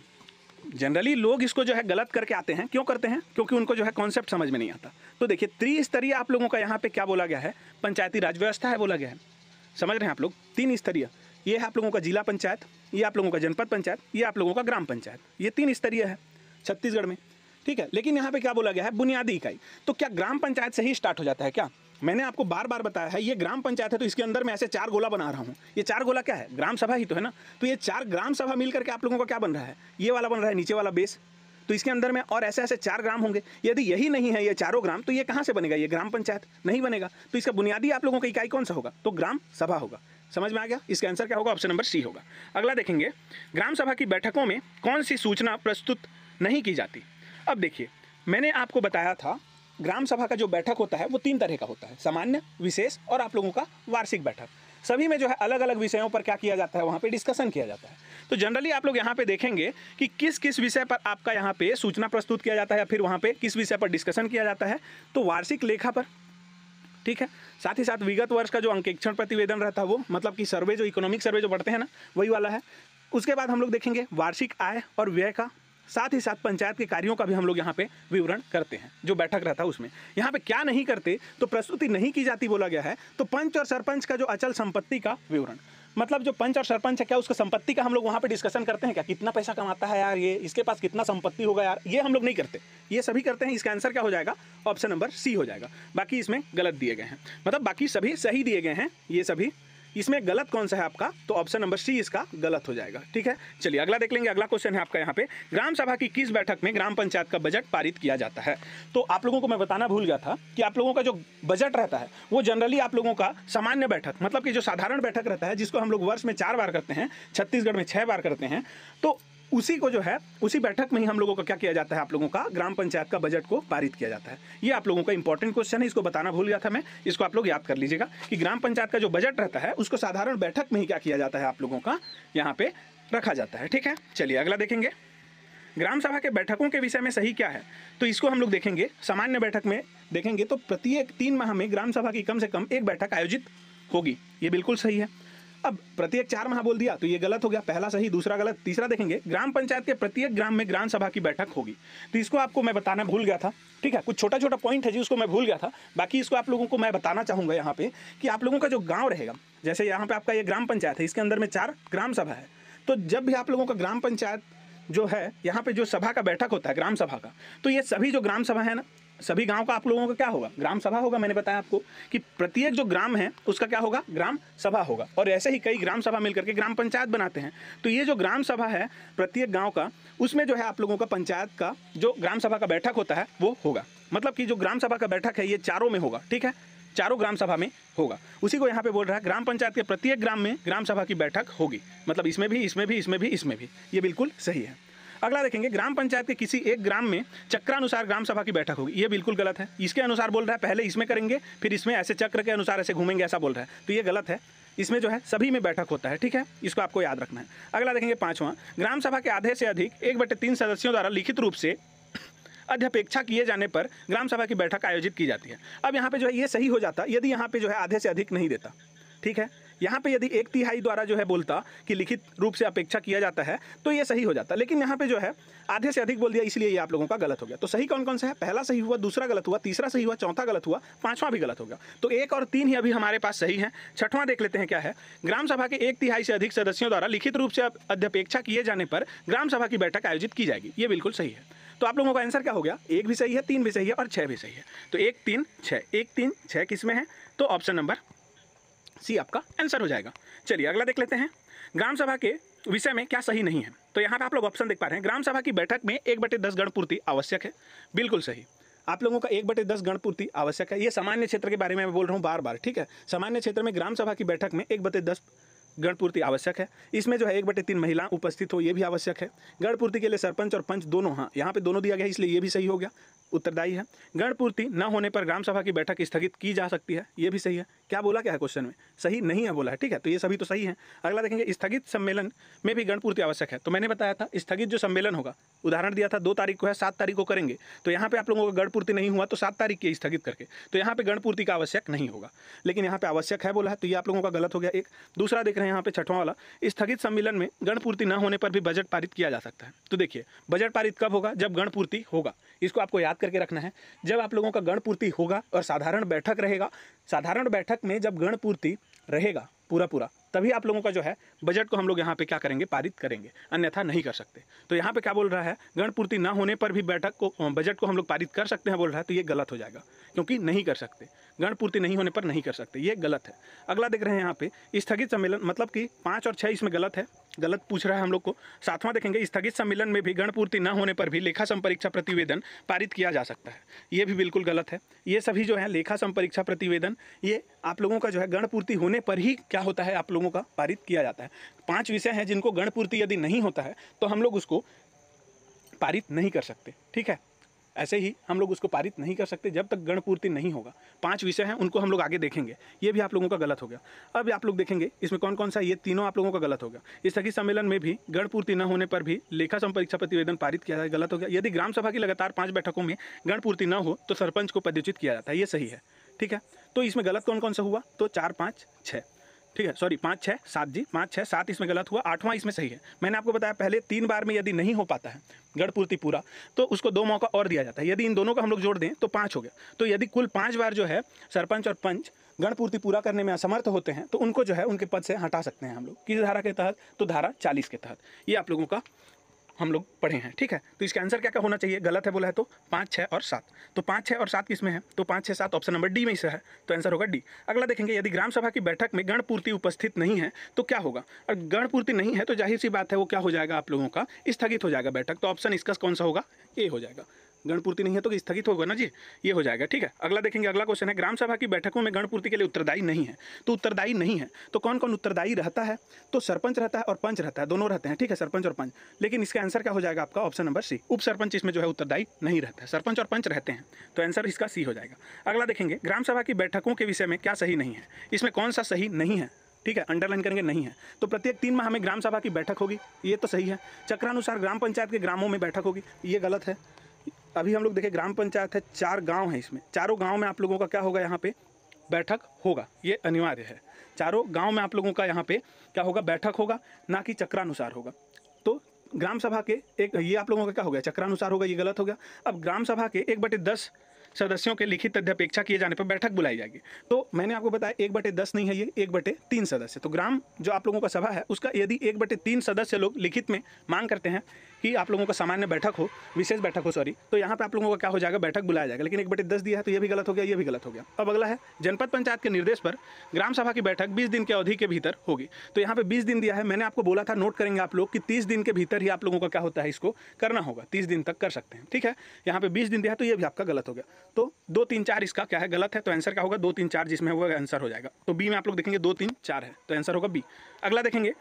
जनरली लोग इसको जो है गलत करके आते हैं। क्यों करते हैं? क्योंकि उनको जो है कॉन्सेप्ट समझ में नहीं आता। तो देखिए, त्रिस्तरीय आप लोगों का यहाँ पे क्या बोला गया है? पंचायती राज व्यवस्था है बोला गया है। समझ रहे हैं आप लोग? 3 स्तरीय, ये है आप लोगों का जिला पंचायत, ये आप लोगों का जनपद पंचायत, ये आप लोगों का ग्राम पंचायत। ये 3 स्तरीय है छत्तीसगढ़ में। ठीक है, लेकिन यहाँ पे क्या बोला गया है? बुनियादी इकाई। तो क्या ग्राम पंचायत से ही स्टार्ट हो जाता है क्या? मैंने आपको बार बार बताया है, ये ग्राम पंचायत है तो इसके अंदर मैं ऐसे 4 गोला बना रहा हूँ। ये 4 गोला क्या है? ग्राम सभा ही तो है ना। तो ये 4 ग्राम सभा मिल करके आप लोगों का क्या बन रहा है? ये वाला बन रहा है नीचे वाला बेस। तो इसके अंदर में और ऐसे ऐसे 4 ग्राम होंगे। यदि यही नहीं है ये चारों ग्राम, तो ये कहाँ से बनेगा? ये ग्राम पंचायत नहीं बनेगा। तो इसका बुनियादी आप लोगों का इकाई कौन सा होगा? तो ग्राम सभा होगा। समझ में आ गया? इसका आंसर क्या होगा? ऑप्शन नंबर सी होगा। अगला देखेंगे, ग्राम सभा की बैठकों में कौन सी सूचना प्रस्तुत नहीं की जाती? अब देखिए, मैंने आपको बताया था ग्राम सभा का जो बैठक होता है वो 3 तरह का होता है, सामान्य, विशेष और आप लोगों का वार्षिक बैठक। सभी में जो है अलग अलग विषयों पर क्या किया जाता है? वहाँ पे डिस्कशन किया जाता है। तो जनरली आप लोग यहाँ पे देखेंगे कि किस किस विषय पर आपका यहाँ पे सूचना प्रस्तुत किया जाता है या फिर वहाँ पे किस विषय पर डिस्कशन किया जाता है? तो वार्षिक लेखा पर। ठीक है, साथ ही साथ विगत वर्ष का जो अंकेक्षण प्रतिवेदन रहता है वो, मतलब कि सर्वे, जो इकोनॉमिक सर्वे जो पढ़ते हैं ना, वही वाला है। उसके बाद हम लोग देखेंगे वार्षिक आय और व्यय का, साथ ही साथ पंचायत के कार्यों का भी हम लोग यहाँ पे विवरण करते हैं। जो बैठक रहता है उसमें यहाँ पे क्या नहीं करते? तो प्रस्तुति नहीं की जाती बोला गया है। तो पंच और सरपंच का जो अचल संपत्ति का विवरण, मतलब जो पंच और सरपंच है क्या उसका संपत्ति का हम लोग वहाँ पे डिस्कशन करते हैं क्या? कितना पैसा कमाता है यार ये, इसके पास कितना संपत्ति होगा यार, ये हम लोग नहीं करते। ये सभी करते हैं। इसका आंसर क्या हो जाएगा? ऑप्शन नंबर सी हो जाएगा। बाकी इसमें गलत दिए गए हैं, मतलब बाकी सभी सही दिए गए हैं, ये सभी। इसमें गलत कौन सा है आपका? तो ऑप्शन नंबर सी इसका गलत हो जाएगा। ठीक है, चलिए अगला देख लेंगे। अगला क्वेश्चन है आपका यहाँ पे, ग्राम सभा की किस बैठक में ग्राम पंचायत का बजट पारित किया जाता है? तो आप लोगों को मैं बताना भूल गया था कि आप लोगों का जो बजट रहता है वो जनरली आप लोगों का सामान्य बैठक, मतलब कि जो साधारण बैठक रहता है जिसको हम लोग वर्ष में 4 बार करते हैं, छत्तीसगढ़ में 6 बार करते हैं, तो उसी को जो है उसी बैठक में ही हम लोगों का क्या किया जाता है? आप लोगों का ग्राम पंचायत का बजट को पारित किया जाता है। ये आप लोगों का इंपॉर्टेंट क्वेश्चन है, इसको बताना भूल गया था मैं। इसको आप लोग याद कर लीजिएगा कि ग्राम पंचायत का जो बजट रहता है उसको साधारण बैठक में ही क्या किया जाता है? आप लोगों का यहाँ पे रखा जाता है। ठीक है, चलिए अगला देखेंगे, ग्राम सभा के बैठकों के विषय में सही क्या है? तो इसको हम लोग देखेंगे। सामान्य बैठक में देखेंगे तो प्रत्येक 3 माह में ग्राम सभा की कम से कम 1 बैठक आयोजित होगी, ये बिल्कुल सही है। अब प्रत्येक 4 माह बोल दिया तो ये गलत हो गया, पहला सही दूसरा गलत। तीसरा देखेंगे, ग्राम पंचायत के प्रत्येक ग्राम में ग्राम सभा की बैठक होगी, तो इसको आपको मैं बताना भूल गया था। ठीक है, कुछ छोटा छोटा पॉइंट है जी उसको मैं भूल गया था। बाकी इसको आप लोगों को मैं बताना चाहूँगा यहाँ पे कि आप लोगों का जो गाँव रहेगा, जैसे यहाँ पे आपका ये ग्राम पंचायत है, इसके अंदर में 4 ग्राम सभा है। तो जब भी आप लोगों का ग्राम पंचायत जो है यहाँ पे जो सभा का बैठक होता है ग्राम सभा का, तो ये सभी जो ग्राम सभा है ना, सभी गांव का आप लोगों का क्या होगा? ग्राम सभा होगा। मैंने बताया आपको कि प्रत्येक जो ग्राम है उसका क्या होगा? ग्राम सभा होगा। और ऐसे ही कई ग्राम सभा मिलकर के ग्राम पंचायत बनाते हैं। तो ये जो ग्राम सभा है प्रत्येक गांव का, उसमें जो है आप लोगों का पंचायत का जो ग्राम सभा का बैठक होता है वो होगा। मतलब कि जो ग्राम सभा का बैठक है ये चारों में होगा। ठीक है, चारों ग्राम सभा में होगा। उसी को यहाँ पे बोल रहा है, ग्राम पंचायत के प्रत्येक ग्राम में ग्राम सभा की बैठक होगी। मतलब इसमें भी, इसमें भी, इसमें भी, इसमें भी। ये बिल्कुल सही है। अगला देखेंगे, ग्राम पंचायत के किसी एक ग्राम में चक्रानुसार ग्राम सभा की बैठक होगी। ये बिल्कुल गलत है। इसके अनुसार बोल रहा है, पहले इसमें करेंगे फिर इसमें, ऐसे चक्र के अनुसार ऐसे घूमेंगे, ऐसा बोल रहा है। तो ये गलत है। इसमें जो है सभी में बैठक होता है। ठीक है, इसको आपको याद रखना है। अगला देखेंगे 5वां, ग्राम सभा के आधे से अधिक 1/3 सदस्यों द्वारा लिखित रूप से अध्यपेक्षा किए जाने पर ग्राम सभा की बैठक आयोजित की जाती है। अब यहाँ पे जो है ये सही हो जाता यदि यहाँ पे जो है आधे से अधिक नहीं देता। ठीक है, यहाँ पे यदि 1/3 द्वारा जो है बोलता कि लिखित रूप से अपेक्षा किया जाता है तो ये सही हो जाता। लेकिन यहाँ पे जो है आधे से अधिक बोल दिया, इसलिए ये आप लोगों का गलत हो गया। तो सही कौन कौन सा है? पहला सही हुआ, दूसरा गलत हुआ, तीसरा सही हुआ, चौथा गलत हुआ, 5वां भी गलत हो गया। तो 1 और 3 ही अभी हमारे पास सही है। 6वां देख लेते हैं क्या है। ग्राम सभा के 1/3 से अधिक सदस्यों द्वारा लिखित रूप से अध्यपेक्षा किए जाने पर ग्राम सभा की बैठक आयोजित की जाएगी। ये बिल्कुल सही है। तो आप लोगों का आंसर क्या हो गया? 1 भी सही है, 3 भी सही है और 6 भी सही है। तो 1, 3, 6, 1, 3, 6 किस में है? तो ऑप्शन नंबर सी आपका आंसर हो जाएगा। चलिए अगला देख लेते हैं, ग्राम सभा के विषय में क्या सही नहीं है। तो यहाँ पे आप लोग ऑप्शन देख पा रहे हैं, ग्राम सभा की बैठक में 1/10 गण पूर्ति आवश्यक है। बिल्कुल सही, आप लोगों का 1/10 गण पूर्ति आवश्यक है। ये सामान्य क्षेत्र के बारे में मैं बोल रहा हूँ बार बार, ठीक है। सामान्य क्षेत्र में ग्राम सभा की बैठक में 1/10 गण पूर्ति आवश्यक है। इसमें जो है 1/3 महिला उपस्थित हो, ये भी आवश्यक है। गण पूर्ति के लिए सरपंच और पंच दोनों, हाँ यहाँ पे दोनों दिया गया है, इसलिए ये भी सही हो गया, उत्तरदायी है। गण पूर्ति न होने पर ग्राम सभा की बैठक स्थगित की जा सकती है, ये भी सही है। क्या बोला क्या है क्वेश्चन में, सही नहीं है बोला है, ठीक है। तो ये सभी तो सही है। अगला देखेंगे, स्थगित सम्मेलन में भी गण पूर्ति आवश्यक है। तो मैंने बताया था स्थगित जो सम्मेलन होगा, उदाहरण दिया था 2 तारीख को है, 7 तारीख को करेंगे। तो यहाँ पे आप लोगों का गण पूर्ति नहीं हुआ तो 7 तारीख की स्थगित करके, तो यहाँ पे गण पूर्ति का आवश्यक नहीं होगा, लेकिन यहाँ पे आवश्यक है बोला है, तो ये आप लोगों का गलत हो गया। एक दूसरा देख रहे हैं यहाँ पे छठवां वाला, स्थगित सम्मेलन में गण पूर्ति न होने पर भी बजट पारित किया जा सकता है। तो देखिए बजट पारित कब होगा, जब गण पूर्ति होगा। इसको आपको याद करके रखना है, जब आप लोगों का गण पूर्ति होगा और साधारण बैठक रहेगा। साधारण बैठक में जब गण पूर्ति रहेगा पूरा, तभी आप लोगों का जो है बजट को हम लोग यहाँ पे क्या करेंगे, पारित करेंगे, अन्यथा नहीं कर सकते। तो यहाँ पे क्या बोल रहा है, गण पूर्ति ना होने पर भी बजट को हम लोग पारित कर सकते हैं बोल रहा है, तो ये गलत हो जाएगा, क्योंकि नहीं कर सकते। गण पूर्ति नहीं होने पर नहीं कर सकते, ये गलत है। अगला देख रहे हैं यहाँ पे, स्थगित सम्मेलन, मतलब कि 5 और 6 इसमें गलत है, गलत पूछ रहा है हम लोग को। 7वां देखेंगे, स्थगित सम्मेलन में भी गण पूर्ति न होने पर भी लेखा संपरीक्षा प्रतिवेदन पारित किया जा सकता है, ये भी बिल्कुल गलत है। ये सभी जो है लेखा संपरीक्षा प्रतिवेदन, ये आप लोगों का जो है गण पूर्ति होने पर ही क्या होता है, आप लोगों का पारित किया जाता है। 5 विषय हैं जिनको गण पूर्ति यदि नहीं होता है तो हम लोग उसको पारित नहीं कर सकते, ठीक है। ऐसे ही हम लोग उसको पारित नहीं कर सकते जब तक गण पूर्ति नहीं होगा। 5 विषय हैं, उनको हम लोग आगे देखेंगे। ये भी आप लोगों का गलत हो गया। अब आप लोग देखेंगे इसमें कौन कौन सा, ये तीनों आप लोगों का गलत हो गया। स्थगित सम्मेलन में भी गण पूर्ति न होने पर भी लेखा संपरीक्षा प्रतिवेदन पारित किया जाए, गलत हो गया। यदि ग्राम सभा की लगातार 5 बैठकों में गण पूर्ति न हो तो सरपंच को पदच्युत किया जाता है, ये सही है, ठीक है। तो इसमें गलत कौन कौन सा हुआ, तो 4, 5, 6, ठीक है, सॉरी 5, 6, 7 जी, 5, 6, 7 इसमें गलत हुआ। 8वां इसमें सही है। मैंने आपको बताया पहले 3 बार में यदि नहीं हो पाता है गण पूर्ति पूरा, तो उसको 2 मौका और दिया जाता है। यदि इन दोनों को हम लोग जोड़ दें तो 5 हो गया। तो यदि कुल 5 बार जो है सरपंच और पंच गण पूर्ति पूरा करने में असमर्थ होते हैं तो उनको जो है उनके पद से हटा सकते हैं हम लोग। किस धारा के तहत, तो धारा 40 के तहत। ये आप लोगों का हम लोग पढ़े हैं, ठीक है। तो इसका आंसर क्या क्या होना चाहिए, गलत है बोला है तो 5, 6 और 7। तो 5, 6 और 7 किसमें है, तो 5, 6, 7 ऑप्शन नंबर डी में से है, तो आंसर होगा डी। अगला देखेंगे, यदि ग्राम सभा की बैठक में गण पूर्ति उपस्थित नहीं है तो क्या होगा। और गण पूर्ति नहीं है तो जाहिर सी बात है वो क्या हो जाएगा, आप लोगों का स्थगित हो जाएगा बैठक। तो ऑप्शन इसका कौन सा होगा, ए हो जाएगा। गण पूर्ति नहीं है तो स्थगित होगा ना जी, ये हो जाएगा, ठीक है। अगला देखेंगे, अगला क्वेश्चन है, ग्राम सभा की बैठकों में गण पूर्ति के लिए उत्तरदायी नहीं है। तो उत्तरदायी नहीं है तो कौन कौन उत्तरदायी रहता है, तो सरपंच रहता है और पंच रहता है, दोनों रहते हैं, ठीक है, सरपंच और पंच। लेकिन इसका आंसर क्या हो जाएगा आपका, ऑप्शन नंबर सी, उप सरपंच इसमें जो है उत्तरदायी नहीं रहता है, सरपंच और पंच रहते हैं, तो आंसर इसका सी हो जाएगा। अगला देखेंगे, ग्राम सभा की बैठकों के विषय में क्या सही नहीं है, इसमें कौन सा सही नहीं है, ठीक है, अंडरलाइन करेंगे, नहीं है। तो प्रत्येक 3 माह में ग्राम सभा की बैठक होगी, ये तो सही है। चक्रानुसार ग्राम पंचायत के ग्रामों में बैठक होगी, ये गलत है। अभी हम लोग देखें ग्राम पंचायत है, 4 गांव हैं, इसमें चारों गांव में आप लोगों का क्या होगा, यहाँ पे बैठक होगा, ये अनिवार्य है। चारों गांव में आप लोगों का यहाँ पे क्या होगा, बैठक होगा, ना कि चक्रानुसार होगा। तो ग्राम सभा के एक, ये आप लोगों का क्या हो गया, चक्रानुसार होगा, ये गलत हो गया। अब ग्राम सभा के 1/10 सदस्यों के लिखित अध्यपेक्षा किए जाने पर बैठक बुलाई जाएगी। तो मैंने आपको बताया 1/10 नहीं है, ये 1/3 सदस्य। तो ग्राम जो आप लोगों का सभा है उसका यदि 1/3 सदस्य लोग लिखित में मांग करते हैं कि आप लोगों का सामान्य बैठक हो, विशेष बैठक हो, सॉरी, तो यहाँ पे आप लोगों का क्या हो जाएगा, बैठक बुलाया जाएगा। लेकिन 1/10 दिया है तो ये भी गलत हो गया, ये भी गलत हो गया। अब अगला है, जनपद पंचायत के निर्देश पर ग्राम सभा की बैठक 20 दिन के अवधि के भीतर होगी। तो यहाँ पे 20 दिन दिया है, मैंने आपको बोला था, नोट करेंगे आप लोग कि 30 दिन के भीतर ही आप लोगों का क्या होता है, इसको करना होगा, 30 दिन तक कर सकते हैं, ठीक है। यहाँ पे 20 दिन दिया है तो ये भी आपका गलत हो गया। तो 2, 3, 4 इसका क्या है, गलत है, तो आंसर क्या होगा, 2, 3, 4 जिसमें होगा आंसर हो जाएगा। तो बी में आप लोग देखेंगे 2, 3, 4 है, तो आंसर होगा बी। अगला देखेंगे,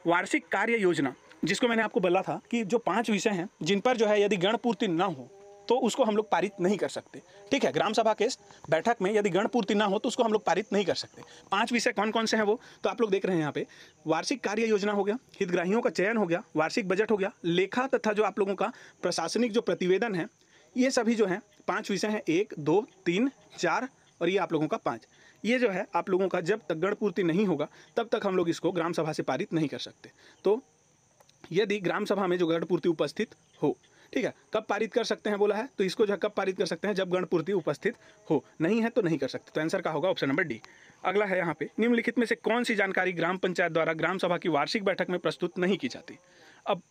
वार्षिक कार्य योजना, जिसको मैंने आपको बोला था कि जो 5 विषय हैं जिन पर जो है यदि गण पूर्ति ना हो तो उसको हम लोग पारित नहीं कर सकते, ठीक है। ग्राम सभा के बैठक में यदि गण पूर्ति ना हो तो उसको हम लोग पारित नहीं कर सकते। 5 विषय कौन कौन से हैं वो, तो आप लोग देख रहे हैं यहाँ पे, वार्षिक कार्य योजना हो गया, हितग्राहियों का चयन हो गया, वार्षिक बजट हो गया, लेखा तथा जो आप लोगों का प्रशासनिक जो प्रतिवेदन है, ये सभी जो हैं 5 विषय हैं, 1, 2, 3, 4 और ये आप लोगों का 5। ये जो है आप लोगों का जब तक गण पूर्ति नहीं होगा तब तक हम लोग इसको ग्राम सभा से पारित नहीं कर सकते। तो यदि ग्राम सभा में जो गण पूर्ति उपस्थित हो, ठीक है, कब पारित कर सकते हैं बोला है, तो इसको जो है कब पारित कर सकते हैं, जब गण पूर्ति उपस्थित हो, नहीं है तो नहीं कर सकते। तो आंसर का होगा ऑप्शन नंबर डी। अगला है यहाँ पे, निम्नलिखित में से कौन सी जानकारी ग्राम पंचायत द्वारा ग्राम सभा की वार्षिक बैठक में प्रस्तुत नहीं की जाती। अब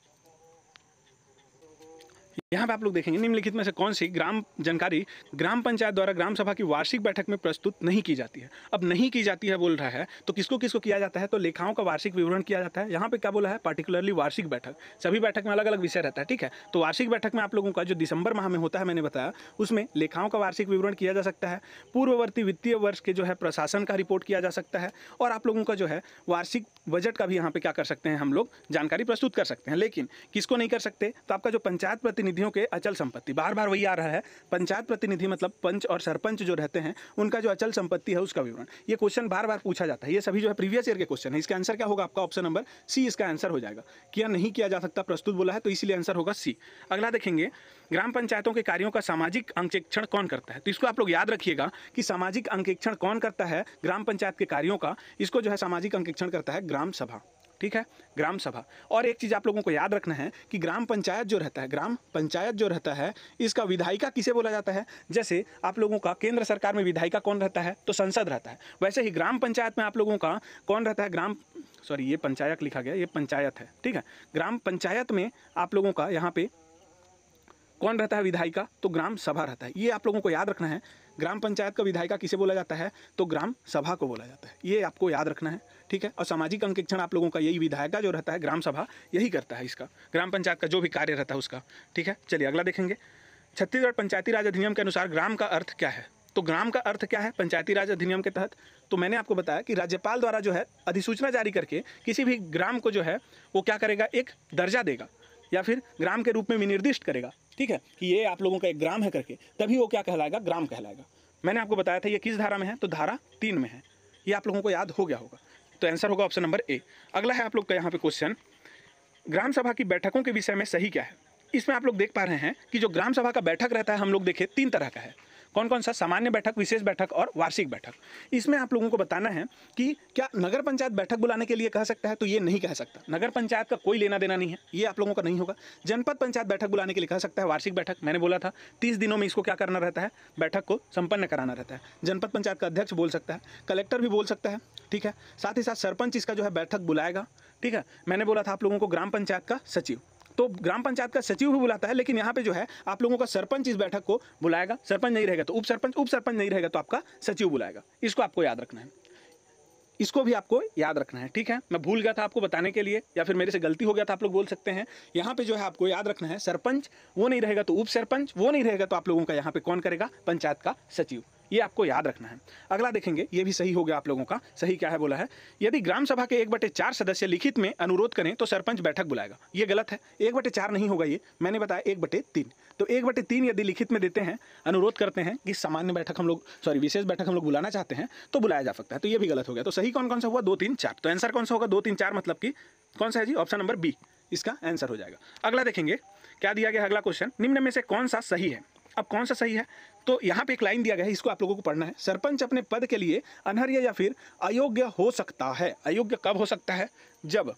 यहाँ पे आप लोग देखेंगे निम्नलिखित में से कौन सी ग्राम जानकारी ग्राम पंचायत द्वारा ग्राम सभा की वार्षिक बैठक में प्रस्तुत नहीं की जाती है। अब नहीं की जाती है बोल रहा है तो किसको किसको किया जाता है, तो लेखाओं का वार्षिक विवरण किया जाता है। यहाँ पे क्या बोला है, पार्टिकुलरली वार्षिक बैठक। सभी बैठक में अलग अलग विषय रहता है, ठीक है। तो वार्षिक बैठक में आप लोगों का जो दिसंबर माह में होता है, मैंने बताया, उसमें लेखाओं का वार्षिक विवरण किया जा सकता है। पूर्ववर्ती वित्तीय वर्ष के जो है प्रशासन का रिपोर्ट किया जा सकता है और आप लोगों का जो है वार्षिक बजट का भी यहाँ पे क्या कर सकते हैं हम लोग जानकारी प्रस्तुत कर सकते हैं। लेकिन किसको नहीं कर सकते, तो आपका जो पंचायत प्रतिनिधियों के अचल संपत्ति, बार बार वही आ रहा है, पंचायत प्रतिनिधि मतलब पंच और सरपंच जो रहते हैं उनका जो अचल संपत्ति है उसका विवरण। ये क्वेश्चन बार बार पूछा जाता है, ये सभी जो है प्रीवियस ईयर के क्वेश्चन है। इसका आंसर क्या होगा आपका, ऑप्शन नंबर सी इसका आंसर हो जाएगा। किया नहीं किया जा सकता प्रस्तुत बोला है तो इसलिए आंसर होगा सी। अगला देखेंगे, ग्राम पंचायतों के कार्यों का सामाजिक अंकेक्षण कौन करता है। तो इसको आप लोग याद रखिएगा कि सामाजिक अंकेक्षण कौन करता है ग्राम पंचायत के कार्यों का, इसको जो है सामाजिक अंकेक्षण करता है ग्राम सभा, ठीक है, ग्राम सभा। और एक चीज़ आप लोगों को याद रखना है कि ग्राम पंचायत जो रहता है इसका विधायिका किसे बोला जाता है। जैसे आप लोगों का केंद्र सरकार में विधायिका कौन रहता है, तो संसद रहता है। वैसे ही ग्राम पंचायत में आप लोगों का कौन रहता है, ये पंचायत लिखा गया, ये पंचायत है, ठीक है। ग्राम पंचायत में आप लोगों का यहाँ पे कौन रहता है विधायिका, तो ग्राम सभा रहता है। ये आप लोगों को याद रखना है। ग्राम पंचायत का विधायिका किसे बोला जाता है, तो ग्राम सभा को बोला जाता है। ये आपको याद रखना है, ठीक है। और सामाजिक अंकेक्षण आप लोगों का यही विधायिका जो रहता है ग्राम सभा यही करता है, इसका ग्राम पंचायत का जो भी कार्य रहता है उसका, ठीक है। चलिए अगला देखेंगे, छत्तीसगढ़ पंचायती राज अधिनियम के अनुसार ग्राम का अर्थ क्या है। तो ग्राम का अर्थ क्या है पंचायती राज अधिनियम के तहत, तो मैंने आपको बताया कि राज्यपाल द्वारा जो है अधिसूचना जारी करके किसी भी ग्राम को जो है वो क्या करेगा, एक दर्जा देगा या फिर ग्राम के रूप में विनिर्दिष्ट करेगा, ठीक है, कि ये आप लोगों का एक ग्राम है करके, तभी वो क्या कहलाएगा, ग्राम कहलाएगा। मैंने आपको बताया था ये किस धारा में है, तो धारा 3 में है। ये आप लोगों को याद हो गया होगा, तो आंसर होगा ऑप्शन नंबर ए। अगला है आप लोग का यहाँ पे क्वेश्चन, ग्राम सभा की बैठकों के विषय में सही क्या है। इसमें आप लोग देख पा रहे हैं कि जो ग्राम सभा का बैठक रहता है हम लोग देखें 3 तरह का है। कौन कौन सा, सामान्य बैठक, विशेष बैठक और वार्षिक बैठक। इसमें आप लोगों को बताना है कि क्या नगर पंचायत बैठक बुलाने के लिए कह सकता है, तो ये नहीं कह सकता। नगर पंचायत का कोई लेना देना नहीं है, ये आप लोगों का नहीं होगा। जनपद पंचायत बैठक बुलाने के लिए कह सकता है, वार्षिक बैठक मैंने बोला था 30 दिनों में इसको क्या करना रहता है, बैठक को संपन्न कराना रहता है। जनपद पंचायत का अध्यक्ष बोल सकता है, कलेक्टर भी बोल सकता है, ठीक है। साथ ही साथ सरपंच इसका जो है बैठक बुलाएगा, ठीक है। मैंने बोला था आप लोगों को ग्राम पंचायत का सचिव, तो ग्राम पंचायत का सचिव भी बुलाता है, लेकिन यहाँ पे जो है आप लोगों का सरपंच इस बैठक को बुलाएगा। सरपंच नहीं रहेगा तो उप सरपंच नहीं रहेगा तो आपका सचिव बुलाएगा। इसको आपको याद रखना है, इसको भी आपको याद रखना है, ठीक है। मैं भूल गया था आपको बताने के लिए या फिर मेरे से गलती हो गया था, आप लोग बोल सकते हैं। यहाँ पे जो है आपको याद रखना है, सरपंच वो नहीं रहेगा तो उप सरपंच, वो नहीं रहेगा तो आप लोगों का यहाँ पे कौन करेगा, पंचायत का सचिव। ये आपको याद रखना है। अगला देखेंगे, ये भी सही हो गया आप लोगों का। सही क्या है बोला है, यदि ग्राम सभा के 1/4 सदस्य लिखित में अनुरोध करें तो सरपंच बैठक बुलाएगा। ये गलत है, 1/4 नहीं होगा, ये मैंने बताया 1/3। तो 1/3 यदि लिखित में देते हैं, अनुरोध करते हैं कि सामान्य बैठक हम लोग विशेष बैठक हम लोग बुलाना चाहते हैं तो बुलाया जा सकता है, तो ये भी गलत हो गया। तो सही कौन कौन सा हुआ, 2, 3, 4। तो आंसर कौन सा होगा, 2, 3, 4 मतलब कि कौन सा है जी, ऑप्शन नंबर बी इसका आंसर हो जाएगा। अगला देखेंगे क्या दिया गया, अगला क्वेश्चन, निम्न में से कौन सा सही है। अब कौन सा सही है, तो यहाँ पे एक लाइन दिया गया है, इसको आप लोगों को पढ़ना है। सरपंच अपने पद के लिए अनर्ह या फिर अयोग्य हो सकता है। अयोग्य कब हो सकता है, जब,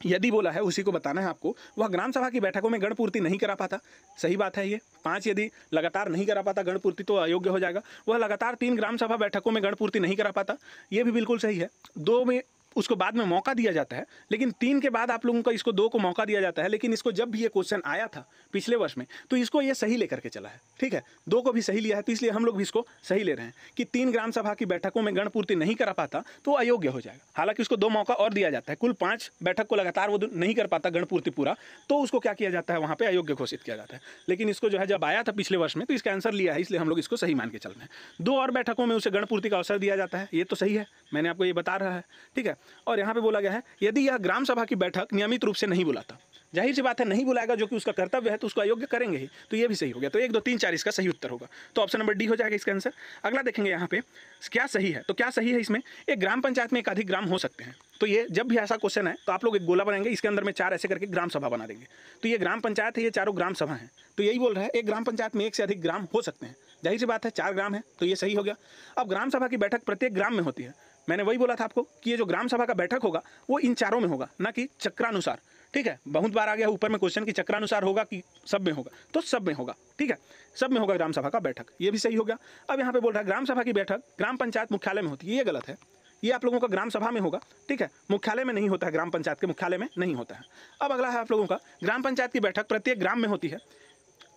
यदि बोला है उसी को बताना है आपको, वह ग्राम सभा की बैठकों में गणपूर्ति नहीं करा पाता। सही बात है, ये 5 यदि लगातार नहीं करा पाता गणपूर्ति तो अयोग्य हो जाएगा। वह लगातार 3 ग्राम सभा बैठकों में गणपूर्ति नहीं करा पाता, ये भी बिल्कुल सही है। 2 में उसको बाद में मौका दिया जाता है, लेकिन 3 के बाद आप लोगों का इसको 2 को मौका दिया जाता है। लेकिन इसको जब भी ये क्वेश्चन आया था पिछले वर्ष में, तो इसको ये सही लेकर के चला है, ठीक है। 2 को भी सही लिया है, तो इसलिए हम लोग भी इसको सही ले रहे हैं कि 3 ग्राम सभा की बैठकों में गणपूर्ति नहीं करा पाता तो अयोग्य हो जाएगा। हालांकि उसको 2 मौका और दिया जाता है, कुल 5 बैठक को लगातार वो नहीं कर पाता गणपूर्ति पूरा, तो उसको क्या किया जाता है, वहाँ पर अयोग्य घोषित किया जाता है। लेकिन इसको जो है जब आया था पिछले वर्ष में, तो इसका आंसर लिया है, इसलिए हम लोग इसको सही मान के चल रहे हैं। 2 और बैठकों में उसे गणपूर्ति का अवसर दिया जाता है, ये तो सही है, मैंने आपको ये बता रहा है, ठीक है। और यहाँ पे बोला गया है, यदि यह ग्राम सभा की बैठक नियमित रूप से नहीं बुलाता, जाहिर सी बात है नहीं बुलाएगा, जो कि उसका कर्तव्य है, तो उसको अयोग्य करेंगे ही, तो ये भी सही हो गया। तो 1, 2, 3, 4 इसका सही उत्तर होगा, तो ऑप्शन नंबर डी हो जाएगा इसका आंसर। अगला देखेंगे यहाँ पे क्या सही है, तो क्या सही है इसमें, एक ग्राम पंचायत में एकाधिक ग्राम हो सकते हैं। तो ये जब भी ऐसा क्वेश्चन है तो आप लोग एक गोला बनाएंगे, इसके अंदर में 4 ऐसे करके ग्राम सभा बना देंगे। तो ये ग्राम पंचायत है, ये चारों ग्राम सभा है, तो यही बोल रहा है एक ग्राम पंचायत में 1 से अधिक ग्राम हो सकते हैं। जाहिर सी बात है 4 ग्राम है, तो ये सही हो गया। अब ग्राम सभा की बैठक प्रत्येक ग्राम में होती है, मैंने वही बोला था आपको कि ये जो ग्राम सभा का बैठक होगा वो इन चारों में होगा, ना कि चक्रानुसार, ठीक है। बहुत बार आ गया ऊपर में क्वेश्चन कि चक्रानुसार होगा कि सब में होगा, तो सब में होगा, ठीक है, सब में होगा ग्राम सभा का बैठक, ये भी सही हो गया। अब यहाँ पे बोल रहा है ग्राम सभा की बैठक ग्राम पंचायत मुख्यालय में होती है, ये गलत है। ये आप लोगों का ग्राम सभा में होगा, ठीक है, मुख्यालय में नहीं होता है, ग्राम पंचायत के मुख्यालय में नहीं होता है। अब अगला है आप लोगों का ग्राम पंचायत की बैठक प्रत्येक ग्राम में होती है,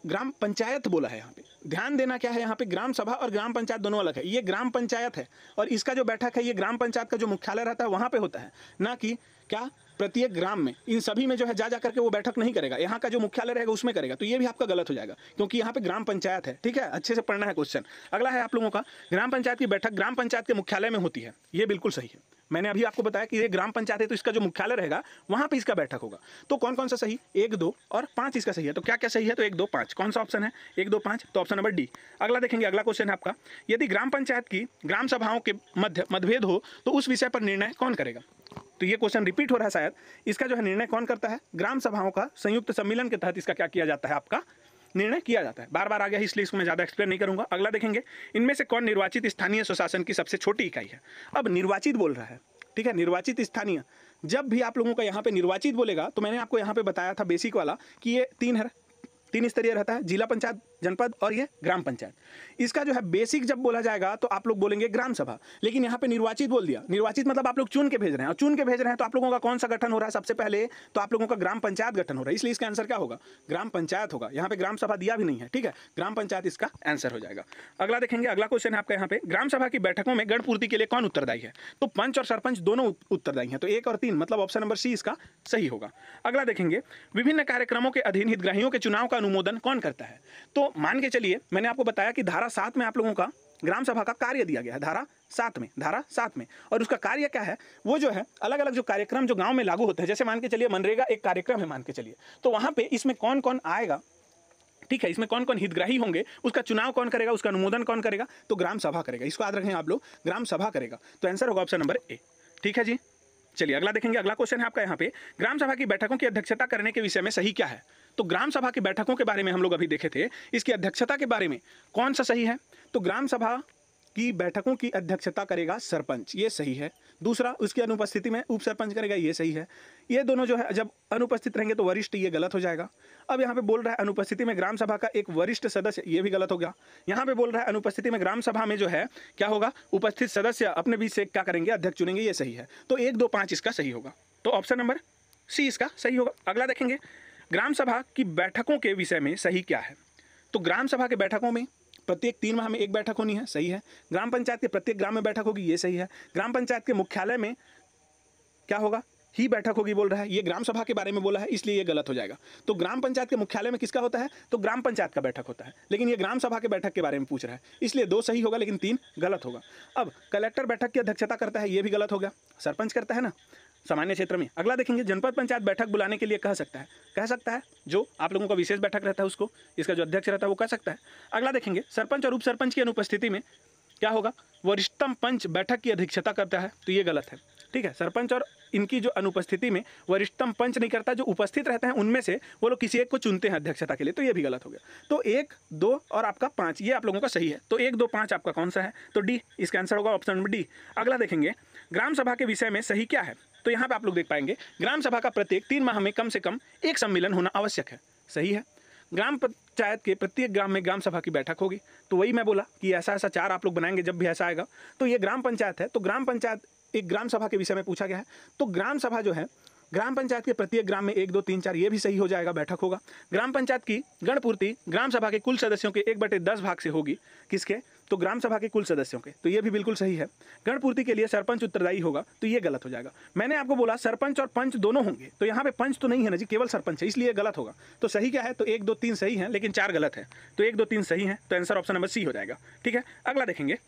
ग्राम पंचायत बोला है यहाँ पे। ध्यान देना क्या है, यहाँ पे ग्राम सभा और ग्राम पंचायत दोनों अलग है। ये ग्राम पंचायत है और इसका जो बैठक है ये ग्राम पंचायत का जो मुख्यालय रहता है वहाँ पे होता है, ना कि क्या प्रत्येक ग्राम में, इन सभी में जो है जा करके वो बैठक नहीं करेगा, यहाँ का जो मुख्यालय रहेगा उसमें करेगा। तो ये भी आपका गलत हो जाएगा क्योंकि यहाँ पे ग्राम पंचायत है। ठीक है, अच्छे से पढ़ना है क्वेश्चन। अगला है आप लोगों का, ग्राम पंचायत की बैठक ग्राम पंचायत के मुख्यालय में होती है। ये बिल्कुल सही है। मैंने अभी आपको बताया कि ये ग्राम पंचायत है तो इसका जो मुख्यालय रहेगा वहाँ पे इसका बैठक होगा। तो कौन कौन सा सही, 1, 2 और 5 इसका सही है। तो क्या क्या सही है, तो 1, 2, 5 कौन सा ऑप्शन है, 1, 2, 5, तो ऑप्शन नंबर डी। अगला देखेंगे, अगला क्वेश्चन है आपका, यदि ग्राम पंचायत की ग्राम सभाओं के मध्य मतभेद हो तो उस विषय पर निर्णय कौन करेगा। तो ये क्वेश्चन रिपीट हो रहा है शायद। इसका जो है निर्णय कौन करता है, ग्राम सभाओं का संयुक्त सम्मेलन के तहत इसका क्या किया जाता है, आपका निर्णय किया जाता है। बार बार आ गया इसलिए इसको मैं ज़्यादा एक्सप्लेन नहीं करूंगा। अगला देखेंगे, इनमें से कौन निर्वाचित स्थानीय स्वशासन की सबसे छोटी इकाई है। अब निर्वाचित बोल रहा है, ठीक है, निर्वाचित स्थानीय। जब भी आप लोगों का यहाँ पे निर्वाचित बोलेगा तो मैंने आपको यहाँ पे बताया था बेसिक वाला कि ये 3 स्तरीय रहता है, जिला पंचायत, जनपद और ये ग्राम पंचायत। इसका जो है बेसिक जब बोला जाएगा तो आप लोग बोलेंगे ग्राम सभा, लेकिन यहाँ पे निर्वाचित बोल दिया। निर्वाचित मतलब आप लोग चुन के भेज रहे हैं, और चुन के भेज रहे हैं तो आप लोगों का कौन सा गठन हो रहा है सबसे पहले, तो आप लोगों का ग्राम पंचायत गठन हो रहा है। इसलिए इसका आंसर क्या होगा, ग्राम पंचायत होगा। यहाँ पे ग्राम सभा दिया भी नहीं है, ठीक है, ग्राम पंचायत इसका आंसर हो जाएगा। अगला देखेंगे, अगला क्वेश्चन है आपका यहाँ पे, ग्राम सभा की बैठकों में गण पूर्ति के लिए कौन उत्तरदायी है। तो पंच और सरपंच दोनों उत्तरदायी हैं, तो 1 और 3 मतलब ऑप्शन नंबर सी इसका सही होगा। अगला देखेंगे, विभिन्न कार्यक्रमों के अधीन हितग्राहियों के चुनाव का अनुमोदन कौन करता है। तो मान के चलिए मैंने आपको बताया कि धारा 7 में आप लोगों का ग्राम सभा का कार्य दिया गया है, धारा 7 में, और उसका कार्य क्या है, वो जो है अलग अलग जो कार्यक्रम जो गांव में लागू होते हैं, जैसे मान के चलिए मनरेगा एक कार्यक्रम है मान के चलिए, तो वहां पे इसमें कौन कौन आएगा, ठीक है, इसमें कौन कौन हितग्राही होंगे, उसका चुनाव कौन करेगा, उसका अनुमोदन कौन करेगा, तो ग्राम सभा करेगा। इसको याद रखें आप लोग, ग्राम सभा करेगा। तो आंसर होगा ऑप्शन नंबर ए। ठीक है जी, चलिए अगला देखेंगे। अगला क्वेश्चन है आपका यहाँ पे, ग्राम सभा की बैठकों की अध्यक्षता करने के विषय में सही क्या है। तो ग्राम सभा की बैठकों के बारे में हम लोग अभी देखे थे, इसकी अध्यक्षता के बारे में कौन सा सही है, तो ग्राम सभा की बैठकों की अध्यक्षता करेगा सरपंच, ये सही है। दूसरा, उसकी अनुपस्थिति में उप सरपंच करेगा, ये सही है। ये दोनों जो है जब अनुपस्थित रहेंगे तो वरिष्ठ, ये गलत हो जाएगा। अब यहाँ पे बोल रहा है अनुपस्थिति में ग्राम सभा का एक वरिष्ठ सदस्य, ये भी गलत हो गया। यहाँ पे बोल रहा है अनुपस्थिति में ग्राम सभा में जो है क्या होगा, उपस्थित सदस्य अपने बीच से क्या करेंगे, अध्यक्ष चुनेंगे, ये सही है। तो 1, 2, 5 इसका सही होगा, तो ऑप्शन नंबर सी इसका सही होगा। अगला देखेंगे, ग्राम सभा की बैठकों के विषय में सही क्या है। तो ग्राम सभा के बैठकों में प्रत्येक 3 माह में एक बैठक होनी है, सही है। ग्राम पंचायत के प्रत्येक ग्राम में बैठक होगी, ये सही है। ग्राम पंचायत के मुख्यालय में क्या होगा, ही बैठक होगी बोल रहा है, ये ग्राम सभा के बारे में बोला है, इसलिए ये गलत हो जाएगा। तो ग्राम पंचायत के मुख्यालय में किसका होता है, तो ग्राम पंचायत का बैठक होता है, लेकिन ये ग्राम सभा के बैठक के बारे में पूछ रहा है, इसलिए 2 सही होगा लेकिन 3 गलत होगा। अब कलेक्टर बैठक की अध्यक्षता करता है, ये भी गलत हो गया, सरपंच करता है ना सामान्य क्षेत्र में। अगला देखेंगे, जनपद पंचायत बैठक बुलाने के लिए कह सकता है, जो आप लोगों का विशेष बैठक रहता है उसको, इसका जो अध्यक्ष रहता है वो कह सकता है। अगला देखेंगे, सरपंच और उप सरपंच की अनुपस्थिति में क्या होगा, वरिष्ठतम पंच बैठक की अध्यक्षता करता है, तो ये गलत है। ठीक है, सरपंच और इनकी जो अनुपस्थिति में वरिष्ठतम पंच नहीं करता, जो उपस्थित रहते हैं उनमें से वो लोग किसी एक को चुनते हैं अध्यक्षता के लिए, तो ये भी गलत हो गया। तो 1, 2 और आपका 5 ये आप लोगों का सही है। तो 1, 2, 5 आपका कौन सा है, तो डी, इसका आंसर होगा ऑप्शन नंबर डी। अगला देखेंगे, ग्राम सभा के विषय में सही क्या है। तो यहाँ पे आप लोग देख पाएंगे, ग्राम सभा का प्रत्येक 3 माह में कम से कम एक सम्मेलन होना आवश्यक है, सही है। ग्राम पंचायत के प्रत्येक ग्राम में ग्राम सभा की बैठक होगी, तो वही मैं बोला कि ऐसा 4 आप लोग बनाएंगे जब भी ऐसा आएगा। तो ये ग्राम पंचायत है, तो ग्राम पंचायत एक ग्राम सभा के विषय में पूछा गया है, तो ग्राम सभा जो है ग्राम पंचायत के प्रत्येक ग्राम में 1, 2, 3, 4 ये भी सही हो जाएगा, बैठक होगा। ग्राम पंचायत की गणपूर्ति ग्राम सभा के कुल सदस्यों के 1/10 भाग से होगी, किसके, तो ग्राम सभा के कुल सदस्यों के, तो ये भी बिल्कुल सही है। गणपूर्ति के लिए सरपंच उत्तरदायी होगा, तो ये गलत हो जाएगा। मैंने आपको बोला सरपंच और पंच दोनों होंगे, तो यहाँ पे पंच तो नहीं है ना जी, केवल सरपंच है, इसलिए गलत होगा। तो सही क्या है, तो 1, 2, 3 सही है लेकिन 4 गलत है, तो 1, 2, 3 सही है, तो आंसर ऑप्शन नंबर सी हो जाएगा। ठीक है, अगला देखेंगे,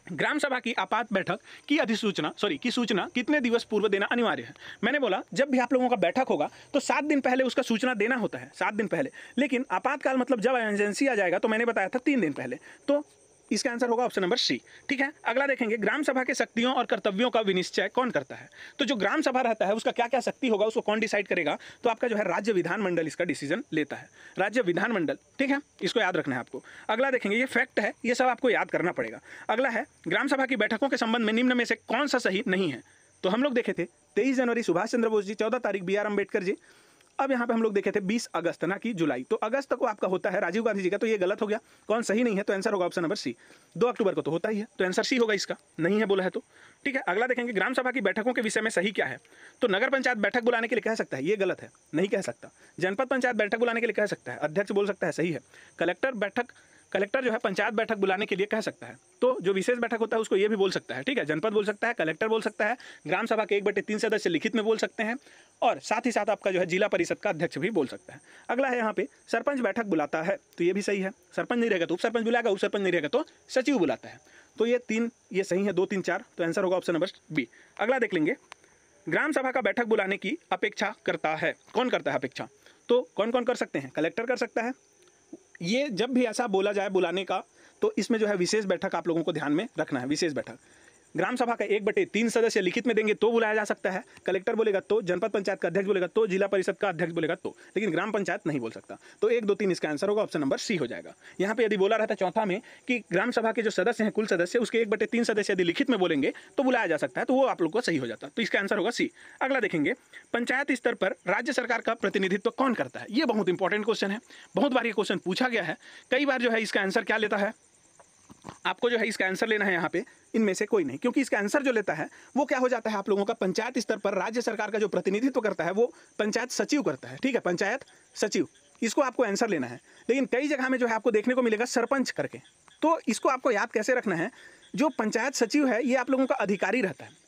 ग्राम सभा की आपात बैठक की सूचना कितने दिवस पूर्व देना अनिवार्य है। मैंने बोला जब भी आप लोगों का बैठक होगा तो 7 दिन पहले उसका सूचना देना होता है, 7 दिन पहले, लेकिन आपातकाल मतलब जब इमरजेंसी आ जाएगा तो मैंने बताया था 3 दिन पहले, तो इसका आंसर होगा ऑप्शन नंबर सी। ठीक है, अगला देखेंगे, ग्राम सभा के शक्तियों और कर्तव्यों का विनिश्चय कौन करता है। तो जो ग्राम सभा रहता है उसका क्या क्या शक्ति होगा, उसको कौन डिसाइड करेगा, तो आपका जो है राज्य विधानमंडल इसका डिसीजन लेता है, राज्य विधानमंडल। ठीक है, इसको याद रखना है आपको। अगला देखेंगे, ये फैक्ट है, ये सब आपको याद करना पड़ेगा। अगला है, ग्राम सभा की बैठकों के संबंध में निम्न में से कौन सा सही नहीं है। तो हम लोग देखे थे 23 जनवरी सुभाष चंद्र बोस जी, 14 तारीख BR अम्बेडकर जी, अब यहाँ पे हम लोग देखे थे 20 अगस्त ना कि जुलाई, तो अगस्त को आपका होता है राजीव गांधी जी का, तो ये गलत हो गया, कौन सही नहीं है, तो आंसर होगा ऑप्शन नंबर सी। 2 अक्टूबर को तो होता ही है, तो आंसर सी होगा इसका, नहीं है बोला है तो ठीक है। अगला देखेंगे ग्राम सभा की बैठकों के विषय में सही क्या है, तो नगर पंचायत बैठक बुलाने के लिए कह सकता है, ये गलत है, नहीं कह सकता। जनपद पंचायत बैठक बुलाने के लिए कह सकता है, अध्यक्ष बोल सकता है, सही है। कलेक्टर जो है पंचायत बैठक बुलाने के लिए कह सकता है, तो जो विशेष बैठक होता है उसको ये भी बोल सकता है, ठीक है। जनपद बोल सकता है, कलेक्टर बोल सकता है, ग्राम सभा के 1/3 सदस्य लिखित में बोल सकते हैं, और साथ ही साथ आपका जो है जिला परिषद का अध्यक्ष भी बोल सकता है। अगला है यहाँ पे सरपंच बैठक बुलाता है, तो ये भी सही है, सरपंच नहीं रहेगा तो उप सरपंच बुलाएगा, उप सरपंच नहीं रहेगा तो सचिव बुलाता है, तो ये 3 ये सही है, 2 3 4, तो आंसर होगा ऑप्शन नंबर बी। अगला देख लेंगे ग्राम सभा का बैठक बुलाने की अपेक्षा करता है, कौन करता है अपेक्षा, तो कौन कौन कर सकते हैं, कलेक्टर कर सकता है। ये जब भी ऐसा बोला जाए बुलाने का, तो इसमें जो है विशेष बैठक आप लोगों को ध्यान में रखना है। विशेष बैठक ग्राम सभा का 1/3 सदस्य लिखित में देंगे तो बुलाया जा सकता है, कलेक्टर बोलेगा तो, जनपद पंचायत का अध्यक्ष बोलेगा तो, जिला परिषद का अध्यक्ष बोलेगा तो, लेकिन ग्राम पंचायत नहीं बोल सकता, तो 1 2 3 इसका आंसर होगा ऑप्शन नंबर सी हो जाएगा। यहाँ पे यदि बोला रहता चौथा में कि ग्राम सभा के जो सदस्य हैं कुल सदस्य, उसके 1/3 सदस्य यदि लिखित में बोलेंगे तो बुलाया जा सकता है, तो वो आप लोग को सही हो जाता, तो इसका आंसर होगा सी। अगला देखेंगे पंचायत स्तर पर राज्य सरकार का प्रतिनिधित्व कौन करता है, ये बहुत इंपॉर्टेंट क्वेश्चन है, बहुत बार ये क्वेश्चन पूछा गया है, कई बार जो है इसका आंसर क्या लेता है, आपको जो है इसका आंसर लेना है यहाँ पे इनमें से कोई नहीं, क्योंकि इसका आंसर जो लेता है वो क्या हो जाता है आप लोगों का, पंचायत स्तर पर राज्य सरकार का जो प्रतिनिधित्व करता है वो पंचायत सचिव करता है, ठीक है, पंचायत सचिव, इसको आपको आंसर लेना है। लेकिन कई जगह में जो है आपको देखने को मिलेगा सरपंच करके, तो इसको आपको याद कैसे रखना है, जो पंचायत सचिव है ये आप लोगों का अधिकारी रहता है,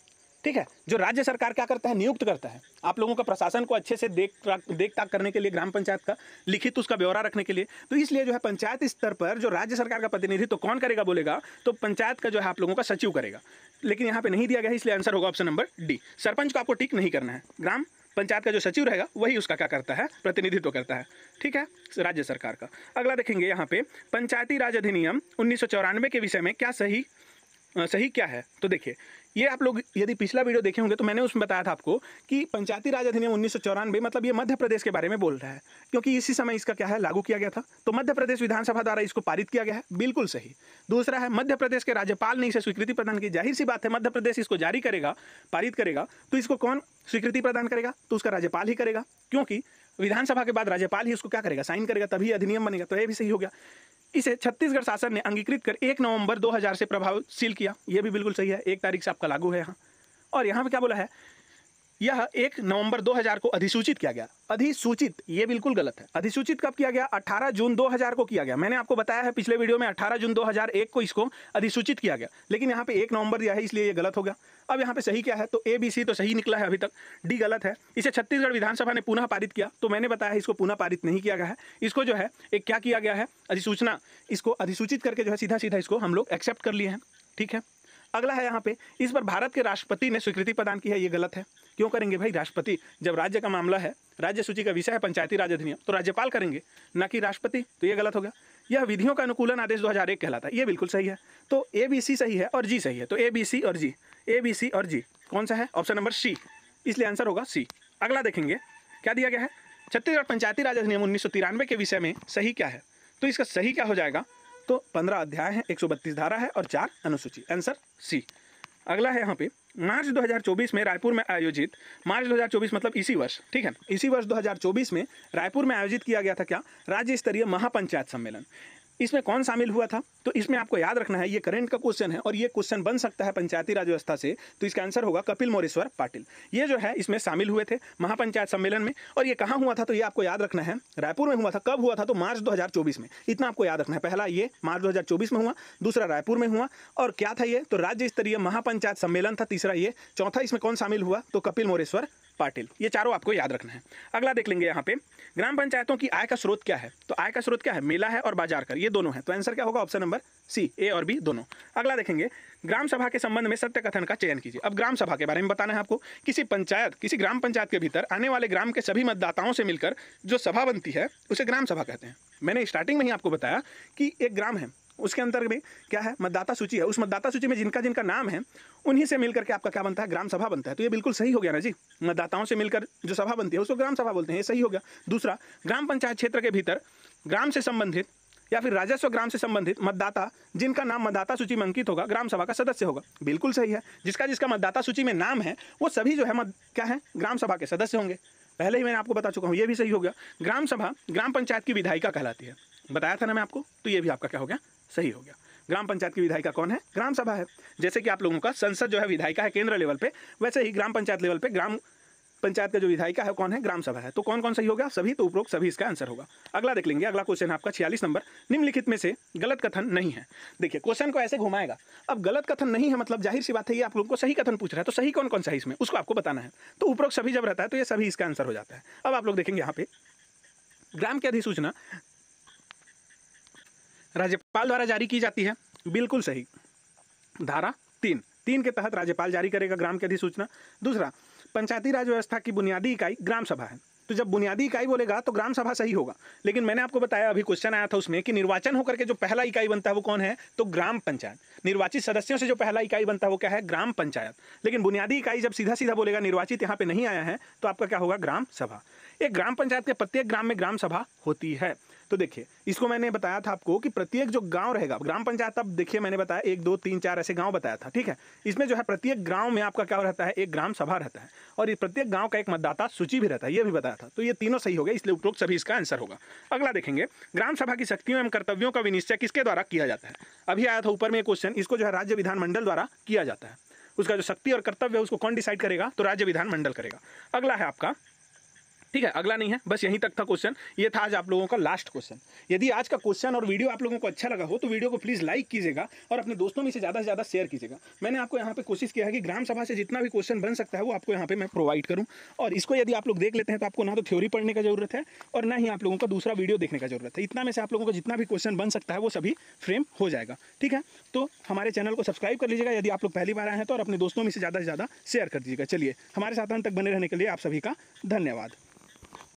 ठीक है। जो राज्य सरकार क्या करता है, नियुक्त करता है आप लोगों का प्रशासन को अच्छे से देख ताक करने के लिए, ग्राम पंचायत का लिखित उसका ब्यौरा रखने के लिए, तो इसलिए जो है पंचायत स्तर पर जो राज्य सरकार का प्रतिनिधित्व तो कौन करेगा बोलेगा, तो पंचायत का जो है आप लोगों का सचिव करेगा, लेकिन यहाँ पे नहीं दिया गया है, इसलिए आंसर होगा ऑप्शन नंबर डी। सरपंच को आपको टिक नहीं करना है, ग्राम पंचायत का जो सचिव रहेगा वही उसका क्या करता है, प्रतिनिधित्व करता है, ठीक है, राज्य सरकार का। अगला देखेंगे यहाँ पे पंचायती राज अधिनियम 1994 के विषय में क्या सही क्या है, तो देखिए ये आप लोग यदि पिछला वीडियो देखे होंगे तो मैंने उसमें बताया था आपको कि पंचायती राज अधिनियम 1994 मतलब ये मध्य प्रदेश के बारे में बोल रहा है, क्योंकि इसी समय इसका क्या है लागू किया गया था, तो मध्य प्रदेश विधानसभा द्वारा इसको पारित किया गया है, बिल्कुल सही। दूसरा है मध्य प्रदेश के राज्यपाल ने इसे स्वीकृति प्रदान की, जाहिर सी बात है मध्य प्रदेश इसको जारी करेगा, पारित करेगा, तो इसको कौन स्वीकृति प्रदान करेगा, तो उसका राज्यपाल ही करेगा, क्योंकि विधानसभा के बाद राज्यपाल ही उसको क्या करेगा, साइन करेगा, तभी अधिनियम बनेगा, तो ये भी सही हो गया। इसे छत्तीसगढ़ शासन ने अंगीकृत कर 1 नवंबर 2000 से प्रभावशील किया, यह भी बिल्कुल सही है, 1 तारीख से आपका लागू है यहाँ। और यहाँ पे क्या बोला है, यह 1 नवंबर 2000 को अधिसूचित किया गया, अधिसूचित ये बिल्कुल गलत है, अधिसूचित कब किया गया, 18 जून 2000 को किया गया, मैंने आपको बताया है पिछले वीडियो में 18 जून 2001 को इसको अधिसूचित किया गया, लेकिन यहाँ पे 1 नवंबर दिया है इसलिए ये गलत हो गया। अब यहाँ पे सही क्या है, तो ए बी सी तो सही निकला है अभी तक, डी गलत है। इसे छत्तीसगढ़ विधानसभा ने पुनः पारित किया, तो मैंने बताया है इसको पुनः पारित नहीं किया गया है, इसको जो है एक क्या किया गया है, अधिसूचना, इसको अधिसूचित करके जो है सीधा सीधा इसको हम लोग एक्सेप्ट कर लिए हैं, ठीक है। अगला है यहाँ पे इस पर भारत के राष्ट्रपति ने स्वीकृति प्रदान की है, ये गलत है, क्यों करेंगे भाई, राष्ट्रपति जब राज्य का मामला है, राज्य सूची का विषय है पंचायती राज अधिनियम, तो राज्यपाल करेंगे ना कि राष्ट्रपति, तो ये गलत हो गया। यह विधियों का अनुकूलन आदेश 2001 कहलाता है, ये बिल्कुल सही है, तो ए बी सी सही है और जी सही है, तो ए बी सी और जी, ए बी सी और जी कौन सा है, ऑप्शन नंबर सी, इसलिए आंसर होगा सी। अगला देखेंगे क्या दिया गया है, छत्तीसगढ़ पंचायती राज अधिनियम 1993 के विषय में सही क्या है, तो इसका सही क्या हो जाएगा, तो 15 अध्याय है, 132 धारा है और 4 अनुसूची, आंसर सी। अगला है यहाँ पे मार्च 2024 में रायपुर में आयोजित, मार्च 2024 मतलब इसी वर्ष, ठीक है, इसी वर्ष 2024 में रायपुर में आयोजित किया गया था क्या, राज्य स्तरीय महापंचायत सम्मेलन। इसमें कौन शामिल हुआ था, तो इसमें आपको याद रखना है, ये करंट का क्वेश्चन है और ये क्वेश्चन बन सकता है पंचायती राज व्यवस्था से, तो इसका आंसर होगा कपिल मोरेश्वर पाटिल। ये जो है इसमें शामिल हुए थे महापंचायत सम्मेलन में, और ये कहाँ हुआ था, तो ये आपको याद रखना है, रायपुर में हुआ था। कब हुआ था, तो मार्च 2024 में, इतना आपको याद रखना है। पहला ये मार्च 2024 में हुआ, दूसरा रायपुर में हुआ, और क्या था ये, तो राज्य स्तरीय महापंचायत सम्मेलन था, तीसरा ये, चौथा इसमें कौन शामिल हुआ, तो कपिल मोरेश्वर पाटिल। ये चारों आपको याद रखना है। अगला देख लेंगे यहाँ पे ग्राम पंचायतों की आय का स्रोत क्या है, तो आय का स्रोत क्या है, मेला है और बाजार कर, ये दोनों है, तो आंसर क्या होगा, ऑप्शन नंबर सी, ए और बी दोनों। अगला देखेंगे ग्राम सभा के संबंध में सत्य कथन का चयन कीजिए। अब ग्राम सभा के बारे में बताना है आपको, किसी ग्राम पंचायत के भीतर आने वाले ग्राम के सभी मतदाताओं से मिलकर जो सभा बनती है उसे ग्राम सभा कहते हैं। मैंने स्टार्टिंग में ही आपको बताया कि एक ग्राम है, उसके अंतर्गत में क्या है, मतदाता सूची है, उस मतदाता सूची में जिनका जिनका नाम है उन्हीं से मिलकर के आपका क्या बनता है, ग्राम सभा बनता है। तो ये बिल्कुल सही हो गया ना जी, मतदाताओं से मिलकर जो सभा बनती है उसको ग्राम सभा बोलते हैं, ये सही हो गया। दूसरा, ग्राम पंचायत क्षेत्र के भीतर ग्राम से संबंधित या फिर राजस्व ग्राम से संबंधित मतदाता जिनका नाम मतदाता सूची में अंकित होगा ग्राम सभा का सदस्य होगा, बिल्कुल सही है। जिसका जिसका मतदाता सूची में नाम है वो सभी जो है क्या है, ग्राम सभा के सदस्य होंगे। पहले ही मैंने आपको बता चुका हूँ, ये भी सही हो गया। ग्राम सभा ग्राम पंचायत की विधायिका कहलाती है, बताया था ना मैं आपको, तो ये भी आपका क्या हो गया, सही हो गया। ग्राम पंचायत की विधायिका कौन है, ग्राम सभा है। जैसे कि आप लोगों का संसद जो है विधायिका है केंद्र लेवल पे, वैसे ही ग्राम पंचायत लेवल पे ग्राम पंचायत का जो विधायिका है कौन है, ग्राम सभा है। तो कौन कौन सही हो गया, सभी। तो उपरोक्त सभी इसका आंसर होगा। अगला देख लेंगे, अगला क्वेश्चन है आपका 46 नंबर, निम्नलिखित में से गलत कथन नहीं है। देखिए क्वेश्चन को ऐसे घुमाएगा, अब गलत कथन नहीं है मतलब जाहिर सी बात है ये आप लोगों को सही कथन पूछ रहा है, तो सही कौन कौन सा है इसमें उसको आपको बताना है। तो उपरोक्त सभी जब रहता है तो ये सभी इसका आंसर हो जाता है। अब आप लोग देखेंगे यहाँ पे ग्राम की अधिसूचना राज्यपाल द्वारा जारी की जाती है, बिल्कुल सही। धारा 3 के तहत राज्यपाल जारी करेगा ग्राम की अधिसूचना। दूसरा, पंचायती राज व्यवस्था की बुनियादी इकाई ग्राम सभा है, तो जब बुनियादी इकाई बोलेगा तो ग्राम सभा सही होगा। लेकिन मैंने आपको बताया, अभी क्वेश्चन आया था उसमें कि निर्वाचन होकर के जो पहला इकाई बनता है वो कौन है, तो ग्राम पंचायत। निर्वाचित सदस्यों से जो पहला इकाई बनता है वो क्या है, ग्राम पंचायत। लेकिन बुनियादी इकाई जब सीधा सीधा बोलेगा, निर्वाचित यहाँ पे नहीं आया है, तो आपका क्या होगा, ग्राम सभा। एक ग्राम पंचायत के प्रत्येक ग्राम में ग्राम सभा होती है। तो देखिए इसको मैंने बताया था आपको कि प्रत्येक जो गांव रहेगा ग्राम पंचायत, अब देखिए मैंने बताया 1 2 3 4 ऐसे गांव बताया था, ठीक है। इसमें जो है प्रत्येक गांव में आपका क्या रहता है, एक ग्राम सभा रहता है, और ये प्रत्येक गांव का एक मतदाता सूची भी रहता है, ये भी बताया था। तो ये तीनों सही हो गए, इसलिए उपरोक्त सभी इसका आंसर होगा। अगला देखेंगे, ग्राम सभा की शक्तियों एवं कर्तव्यों का विनिश्चय किसके द्वारा किया जाता है। अभी आया था ऊपर में क्वेश्चन, इसको जो है राज्य विधानमंडल द्वारा किया जाता है। उसका जो शक्ति और कर्तव्य है उसको कौन डिसाइड करेगा, तो राज्य विधानमंडल करेगा। अगला है आपका, ठीक है, अगला नहीं है, बस यहीं तक था क्वेश्चन। ये था आज आप लोगों का लास्ट क्वेश्चन। यदि आज का क्वेश्चन और वीडियो आप लोगों को अच्छा लगा हो तो वीडियो को प्लीज़ लाइक कीजिएगा और अपने दोस्तों में से ज़्यादा शेयर कीजिएगा। मैंने आपको यहाँ पे कोशिश किया है कि ग्राम सभा से जितना भी क्वेश्चन बन सकता है वो आपको यहाँ पे मैं प्रोवाइड करूँ, और इसको यदि आप लोग देख लेते हैं तो आपको ना तो थ्योरी पढ़ने का जरूरत है और ना ही आप लोगों का दूसरा वीडियो देखने का जरूरत है। इतना में से आप लोगों को जितना भी क्वेश्चन बन सकता है वो सभी फ्रेम हो जाएगा, ठीक है। तो हमारे चैनल को सब्सक्राइब कर लीजिएगा यदि आप लोग पहली बार आए हैं तो, और अपने दोस्तों में से ज़्यादा शेयर कर दीजिएगा। चलिए, हमारे साथ अंत तक बने रहने के लिए आप सभी का धन्यवाद।